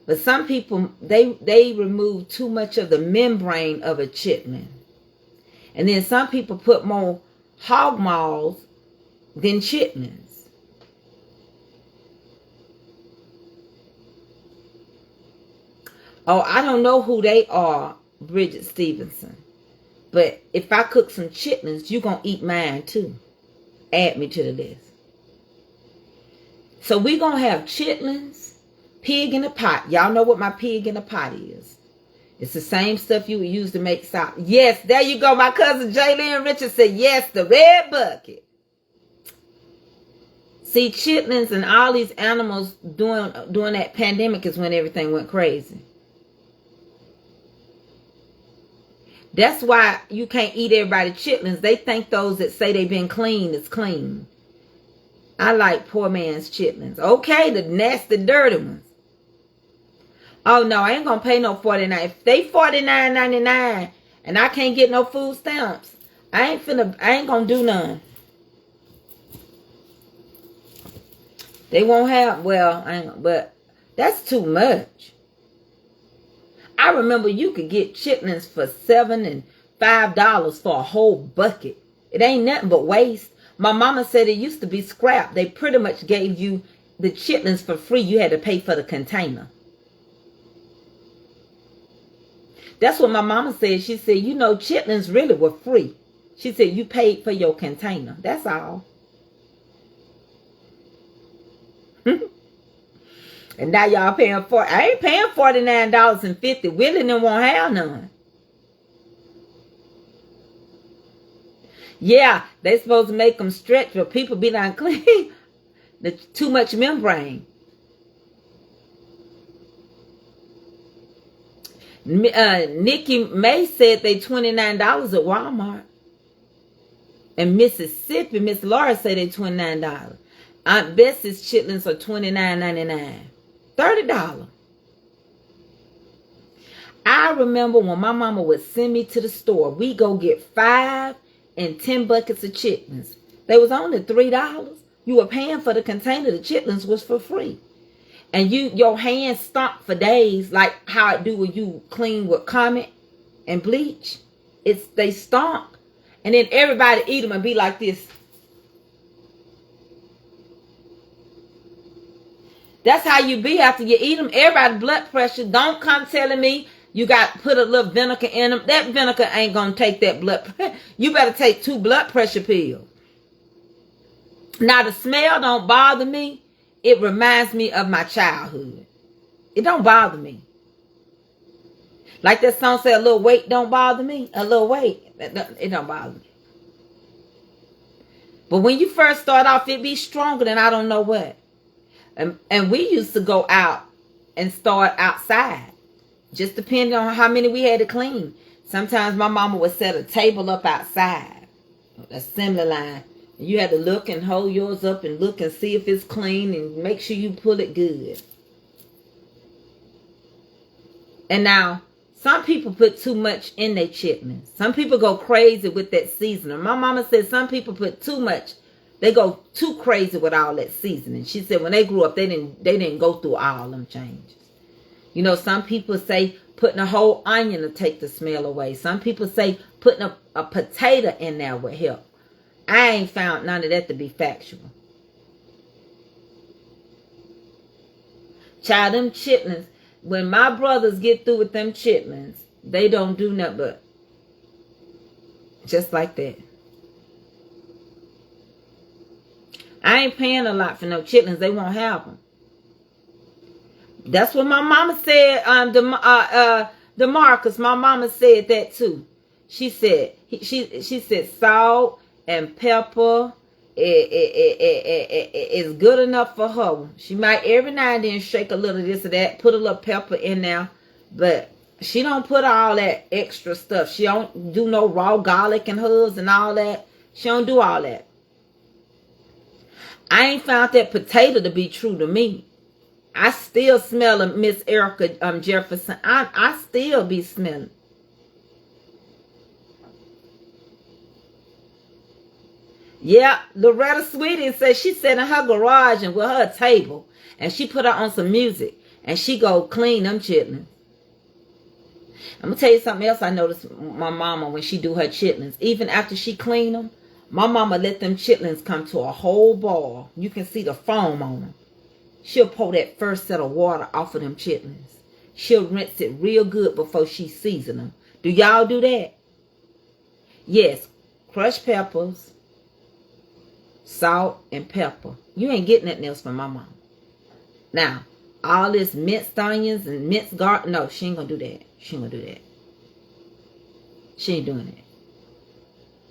But some people, they remove too much of the membrane of a chitlin. And then some people put more hog maws than chitlins. Oh, I don't know who they are, Bridget Stevenson. But if I cook some chitlins, you're going to eat mine too. Add me to the list. So we're going to have chitlins, Pig in a pot. Y'all know what my pig in a pot is. It's the same stuff you would use to make salt. Yes, there you go. My cousin Jaylene Richards said, yes, the red bucket. See, chitlins and all these animals during that pandemic is when everything went crazy. That's why you can't eat everybody chitlins. They think those that say they've been clean is clean. I like poor man's chitlins. Okay, the nasty, dirty ones. Oh, no, I ain't going to pay no $49. If they $49.99 and I can't get no food stamps, I ain't going to do none. They won't have, but that's too much. I remember you could get chitlins for $7 and $5 for a whole bucket. It ain't nothing but waste. My mama said it used to be scrap. They pretty much gave you the chitlins for free. You had to pay for the container. That's what my mama said. She said, you know, chitlins really were free. She said, you paid for your container. That's all. And now y'all paying for, I ain't paying $49.50. Willie and them won't have none. Yeah, they supposed to make them stretch, but people be not clean. Too much membrane. Nikki May said they $29 at Walmart. In Mississippi, Miss Laura said they $29. Aunt Bessie's chitlins are $29.99. $30. I remember when my mama would send me to the store, we go get 5 and 10 buckets of chitlins. They was only $3. You were paying for the container. The chitlins was for free. And your hands stunk for days, like how it do when you clean with Comet and bleach. They stunk. And then everybody eat them and be like this. That's how you be after you eat them. Everybody's blood pressure. Don't come telling me you got to put a little vinegar in them. That vinegar ain't going to take that blood pressure. You better take 2 blood pressure pills. Now, the smell don't bother me. It reminds me of my childhood. It don't bother me. Like that song said, a little weight don't bother me. A little weight. It don't bother me. But when you first start off, it be stronger than I don't know what. And we used to go out and start outside. Just depending on how many we had to clean. Sometimes my mama would set a table up outside. Assembly line. You had to look and hold yours up and look and see if it's clean and make sure you pull it good. And now, some people put too much in their chitlins. Some people go crazy with that seasoning. My mama said some people put too much. They go too crazy with all that seasoning. She said when they grew up, they didn't go through all them changes. You know, some people say putting a whole onion to take the smell away. Some people say putting a potato in there would help. I ain't found none of that to be factual. Child, them chitlins, when my brothers get through with them chitlins, they don't do nothing but just like that. I ain't paying a lot for no chitlins. They won't have them. That's what my mama said. DeMarcus, my mama said that too. She said she said salt and pepper is good enough for her. She might every now and then shake a little this or that, put a little pepper in there, but she don't put all that extra stuff. She don't do no raw garlic in hers and all that. She don't do all that. I ain't found that potato to be true to me. I still smell a Miss Erica Jefferson. I still be smelling. Yeah, Loretta Sweetie says she sat in her garage and with her table, and she put her on some music, and she go clean them chitlins. I'm gonna tell you something else I noticed my mama when she do her chitlins. Even after she clean them, my mama let them chitlins come to a whole boil. You can see the foam on them. She'll pour that first set of water off of them chitlins. She'll rinse it real good before she season them. Do y'all do that? Yes, crushed peppers, salt, and pepper. You ain't getting nothing else from my mama. Now, all this minced onions and minced garlic. No, she ain't gonna do that. She ain't gonna do that. She ain't doing it.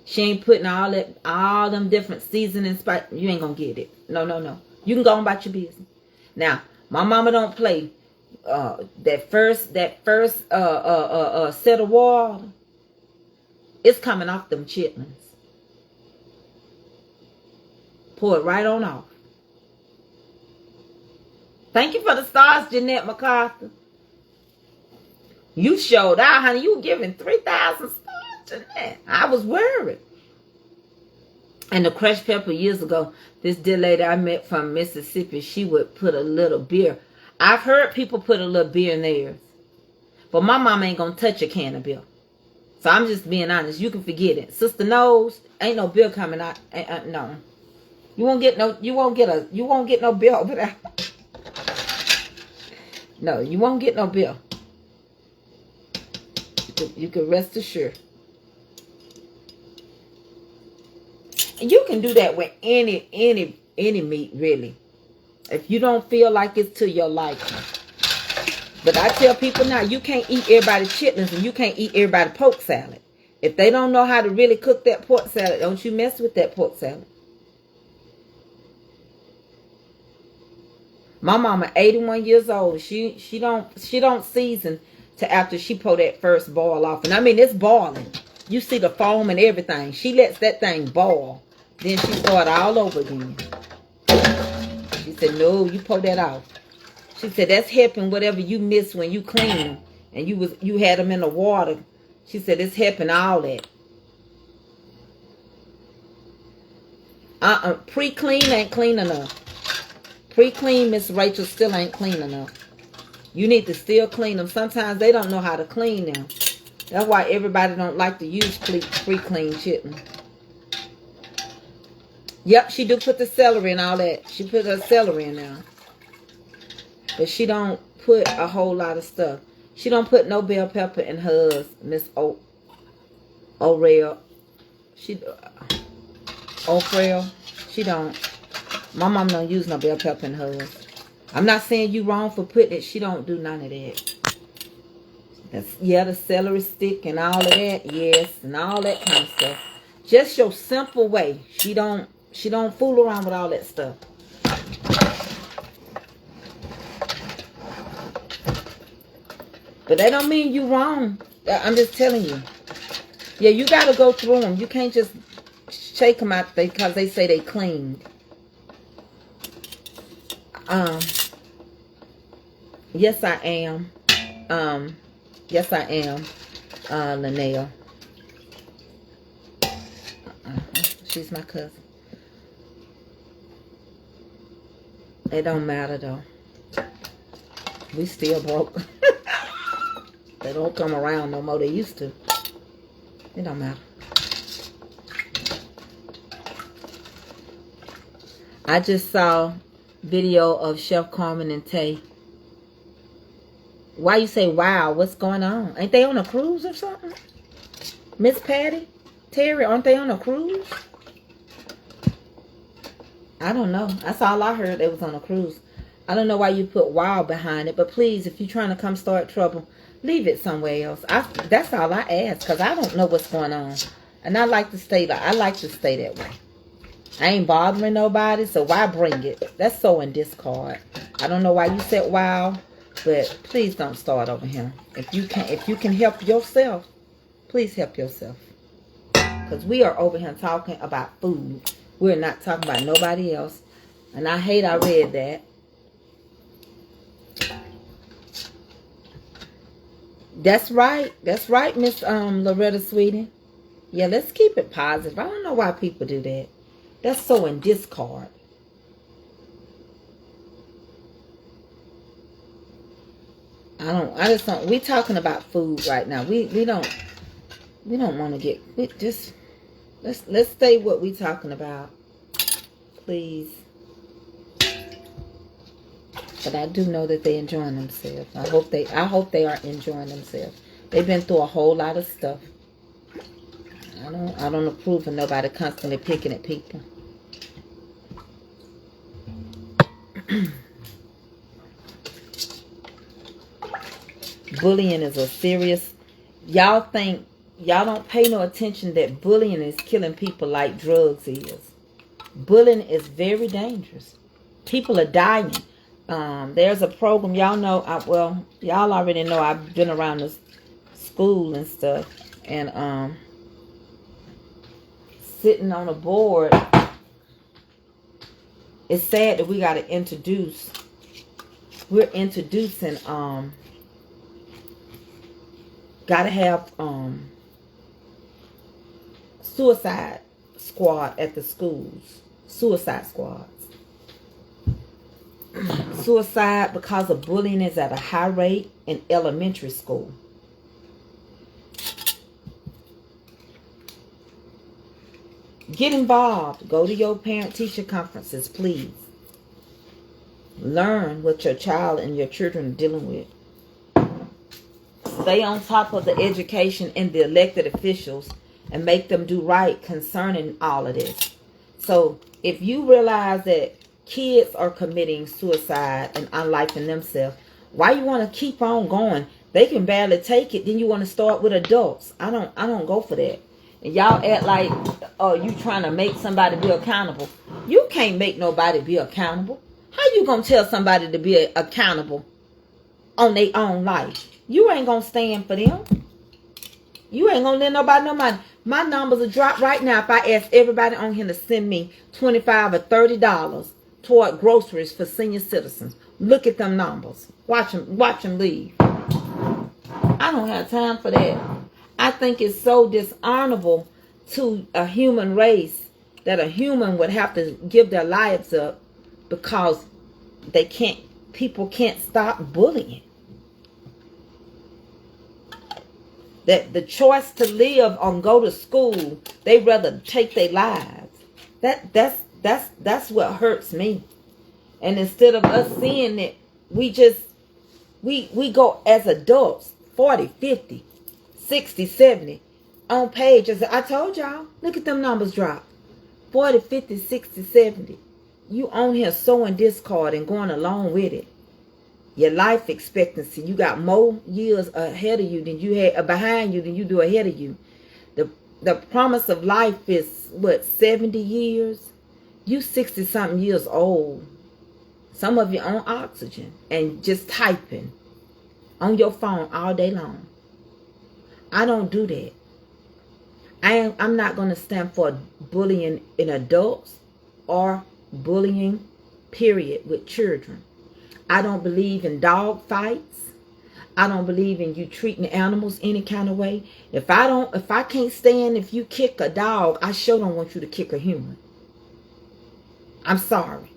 She ain't putting all them different seasoning spice. You ain't gonna get it. No, no, no. You can go on about your business. Now, my mama don't play. That first set of water, it's coming off them chitlins. Pour it right on off. Thank you for the stars, Jeanette MacArthur. You showed out, honey. You giving 3,000 stars, Jeanette. I was worried. And the crushed pepper years ago, this dear lady I met from Mississippi, she would put a little beer. I've heard people put a little beer in theirs. But my mama ain't gonna touch a can of beer. So I'm just being honest. You can forget it. Sister knows ain't no beer coming out. No. You won't get no beer over there. No, you won't get no beer. You can rest assured. You can do that with any meat, really. If you don't feel like it's to your liking. But I tell people now, you can't eat everybody's chitlins and you can't eat everybody's pork salad. If they don't know how to really cook that pork salad, don't you mess with that pork salad. My mama, 81 years old. She don't season till after she pour that first boil off. And I mean, it's boiling. You see the foam and everything. She lets that thing boil. Then she start all over again. She said, no, you pour that off. She said, that's helping whatever you missed when you cleaned. And you had them in the water. She said, it's helping all that. Pre-clean ain't clean enough. Pre-clean, Miss Rachel, still ain't clean enough. You need to still clean them. Sometimes they don't know how to clean them. That's why everybody don't like to use pre-clean chitlin. Yep, she do put the celery and all that. She put her celery in there. But she don't put a whole lot of stuff. She don't put no bell pepper in hers, Miss O'Reilly. O'Frail. She don't. My mom don't use no bell pepper in hers. I'm not saying you wrong for putting it. She don't do none of that. The celery stick and all of that. Yes, and all that kind of stuff. Just your simple way. She don't fool around with all that stuff. But that don't mean you wrong. I'm just telling you. Yeah, you got to go through them. You can't just shake them out because they say they cleaned. Yes, I am. Yes, I am. Linnell. She's my cousin. It don't matter though. We still broke. They don't come around no more. They used to. It don't matter. I just saw video of Chef Carmen and Tay. Why you say wow? What's going on? Ain't they on a cruise or something? Miss Patty, Terry, aren't they on a cruise? I don't know. That's all I heard. They was on a cruise. I don't know why you put wow behind it, but please, if you're trying to come start trouble, leave it somewhere else. That's all I ask, because I don't know what's going on, and I like to stay that way. I ain't bothering nobody, so why bring it? That's so in discard. I don't know why you said wow, but please don't start over here. If you can help yourself, please help yourself. Because we are over here talking about food. We're not talking about nobody else. And I hate I read that. That's right. That's right, Miss Loretta Sweetie. Yeah, let's keep it positive. I don't know why people do that. That's so in discard. I just don't. We talking about food right now. We don't want to get. Let's stay what we talking about, please. But I do know that they enjoying themselves. I hope they are enjoying themselves. They've been through a whole lot of stuff. I don't approve of nobody constantly picking at people. Bullying is a serious... Y'all don't pay no attention that bullying is killing people like drugs is. Bullying is very dangerous. People are dying. There's a program, y'all know, y'all already know I've been around the school and stuff, and sitting on a board. It's sad that we got to introduce. We're introducing. Got to have suicide squad at the schools. Suicide squads. Suicide because of bullying is at a high rate in elementary school. Get involved. Go to your parent-teacher conferences, please. Learn what your child and your children are dealing with. Stay on top of the education and the elected officials and make them do right concerning all of this. So if you realize that kids are committing suicide and unlifing themselves, why you want to keep on going? They can barely take it. Then you want to start with adults. I don't go for that. And y'all act like, oh, you trying to make somebody be accountable. You can't make nobody be accountable. How you gonna tell somebody to be accountable on their own life? You ain't gonna stand for them. You ain't gonna let nobody know money. My numbers will drop right now if I ask everybody on here to send me $25 or $30 toward groceries for senior citizens. Look at them numbers. Watch them leave. I don't have time for that. I think it's so dishonorable to a human race that a human would have to give their lives up because people can't stop bullying. That the choice to live or go to school, they rather take their lives. That's what hurts me. And instead of us seeing it, we go as adults, 40, 50, 60, 70, on page. As I told y'all, look at them numbers drop. 40, 50, 60, 70. You on here sowing discord and going along with it. Your life expectancy, you got more years ahead of you than you had behind you than you do ahead of you. The promise of life is what, 70 years? You 60 something years old. Some of you on oxygen and just typing on your phone all day long. I don't do that. I'm not going to stand for bullying in adults or bullying period with children. I don't believe in dog fights. I don't believe in you treating animals any kind of way. If I can't stand if you kick a dog, I sure don't want you to kick a human. I'm sorry.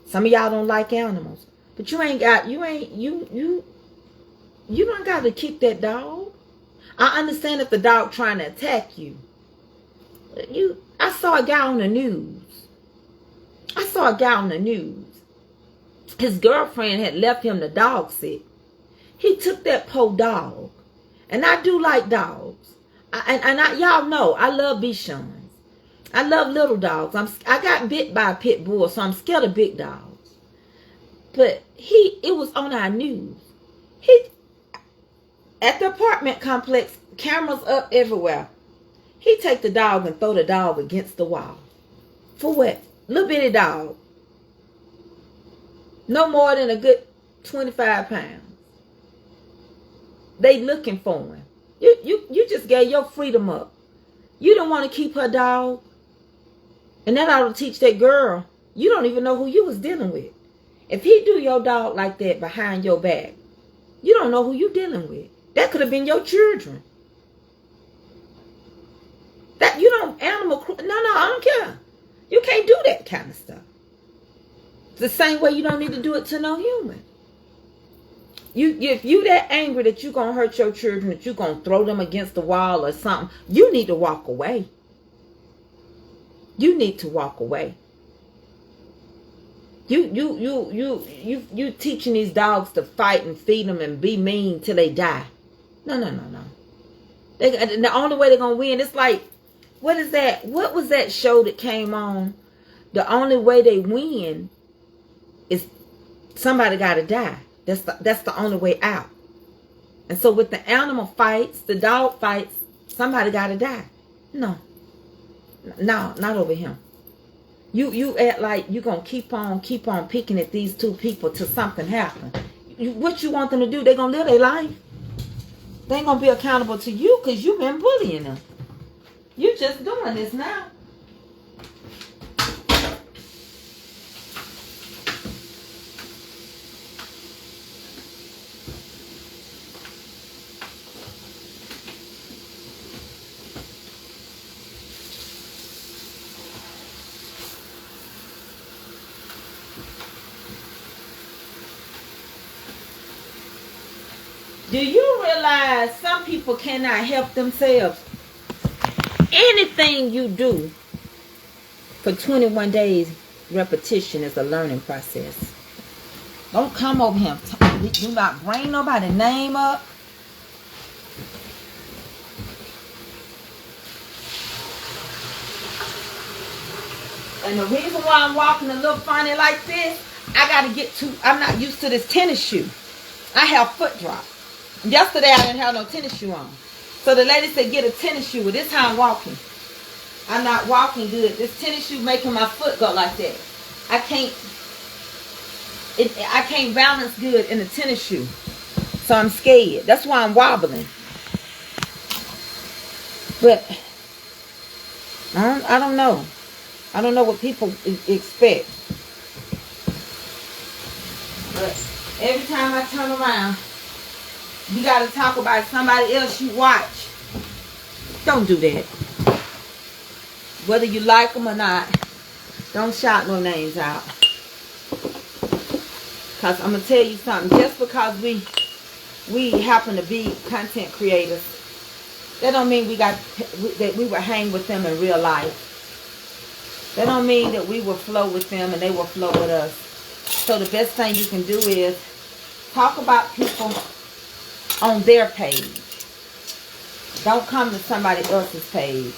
Some of y'all don't like animals, but you don't got to kick that dog. I understand if the dog trying to attack you. I saw a guy on the news. His girlfriend had left him the dog sick. He took that poor dog. And I do like dogs. Y'all know, I love Bichons. I love little dogs. I got bit by a pit bull, so I'm scared of big dogs. But it was on our news. At the apartment complex, cameras up everywhere. He take the dog and throw the dog against the wall. For what? Little bitty dog. No more than a good 25 pounds. They looking for him. You just gave your freedom up. You don't want to keep her dog. And that ought to teach that girl, you don't even know who you was dealing with. If he do your dog like that behind your back, you don't know who you dealing with. That could have been your children. That you don't animal. No, I don't care. You can't do that kind of stuff. The same way you don't need to do it to no human. If you that angry that you gonna hurt your children, that you gonna throw them against the wall or something, you need to walk away. You need to walk away. You teaching these dogs to fight and feed them and be mean till they die. No. The only way they're gonna win, it's like, what is that? What was that show that came on? The only way they win is somebody got to die. That's the only way out. And so with the animal fights, the dog fights, somebody got to die. No, not over him. You act like you're going to keep on picking at these two people till something happens. What you want them to do? They're going to live their life. They ain't going to be accountable to you because you've been bullying them. You just doing this now. Do you realize some people cannot help themselves? Anything you do for 21 days, repetition is a learning process. Don't come over here. Do not bring nobody's name up. And the reason why I'm walking a little funny like this, I'm not used to this tennis shoe. I have foot drop. Yesterday I didn't have no tennis shoe on. So the lady said, get a tennis shoe. Well, this is how I'm walking. I'm not walking good. This tennis shoe making my foot go like that. I can't balance good in a tennis shoe. So I'm scared. That's why I'm wobbling. But I don't know. I don't know what people expect. But every time I turn around, you got to talk about somebody else you watch. Don't do that. Whether you like them or not, don't shout no names out. Because I'm going to tell you something. Just because we happen to be content creators, that don't mean that we will hang with them in real life. That don't mean that we will flow with them and they will flow with us. So the best thing you can do is talk about people on their page. Don't come to somebody else's page.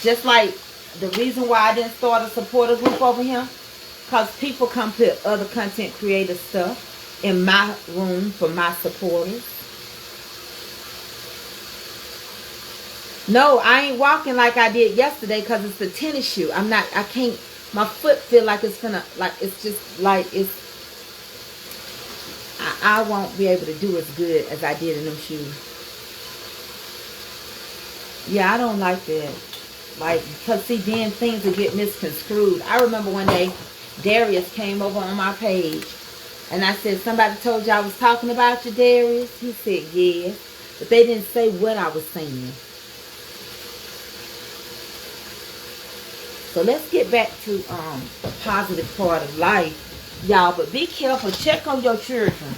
Just like the reason why I didn't start a supporter group over here, because people come put other content creator stuff in my room for my supporters. No, I ain't walking like I did yesterday because it's the tennis shoe. I can't, my foot feel like it's gonna, like it's just like it's, I won't be able to do as good as I did in them shoes. Yeah, I don't like that. Like, because see, then things will get misconstrued. I remember one day, Darius came over on my page. And I said, somebody told you I was talking about you, Darius? He said, yes. But they didn't say what I was saying. So let's get back to the positive part of life. Y'all, but be careful. Check on your children.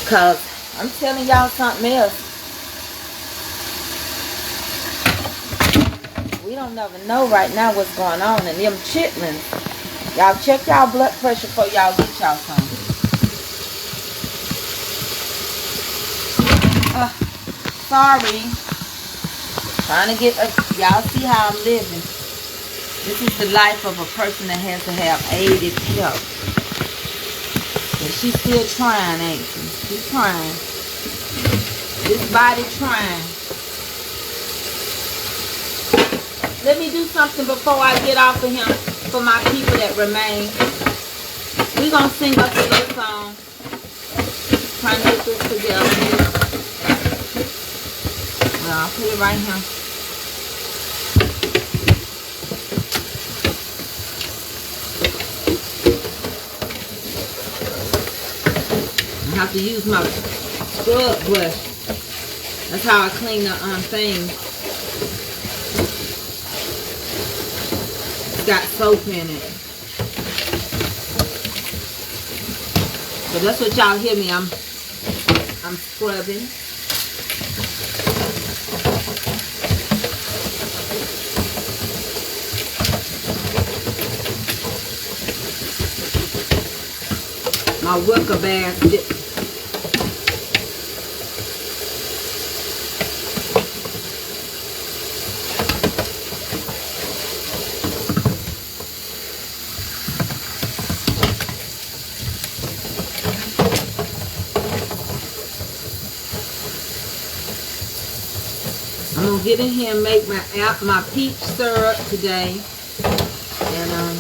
Because I'm telling y'all something else. We don't never know right now what's going on. And them chitlins. Y'all check y'all blood pressure before y'all get y'all some. Sorry. Trying to get y'all see how I'm living. This is the life of a person that has to have aided help. And she's still trying, ain't she? She's trying. This body trying. Let me do something before I get off of him for my people that remain. We're going to sing us a little song. Trying to get this together. I'll put it right here. I have to use my scrub brush. That's how I clean the thing. It's got soap in it. So that's what y'all hear me. I'm scrubbing. My wicker basket. gonna get in here and make my peach syrup today. And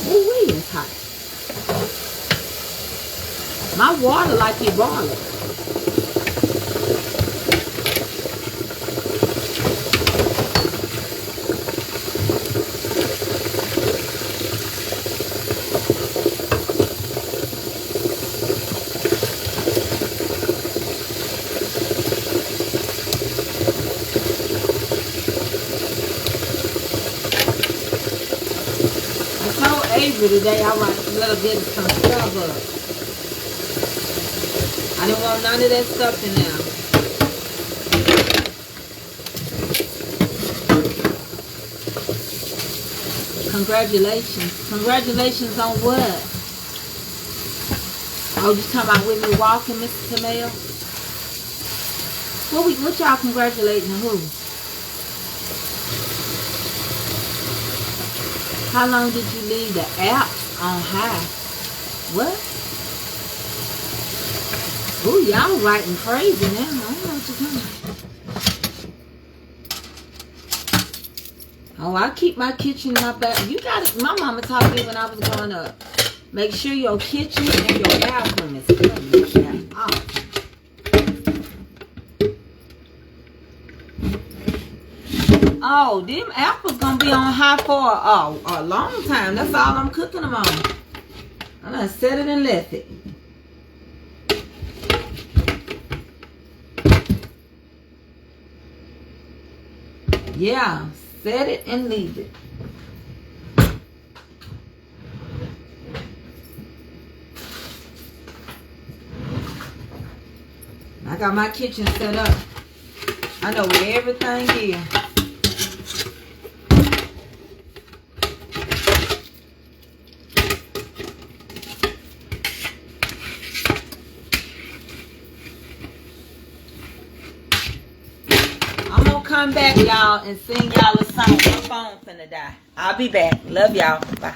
ooh, it's hot. My water like it boiling. Today I want a little bit of some Starbucks. I didn't want none of that stuff in there. Congratulations. Congratulations on what? Oh, you talking about with me walking, Mr. Tamel? What y'all congratulating who? How long did you leave the apps on high? What? Ooh, y'all writing crazy now. I don't know what you're talking about. Oh, I keep my kitchen in my back. You got it. My mama taught me when I was growing up. Make sure your kitchen and your bathroom is clean. Oh. Oh, them apples gonna be on high for a long time. That's all I'm cooking them on. I'm gonna set it and left it. Yeah, set it and leave it. I got my kitchen set up. I know where everything is. Come back, y'all, and sing y'all a song. My phone finna die. I'll be back. Love y'all. Bye.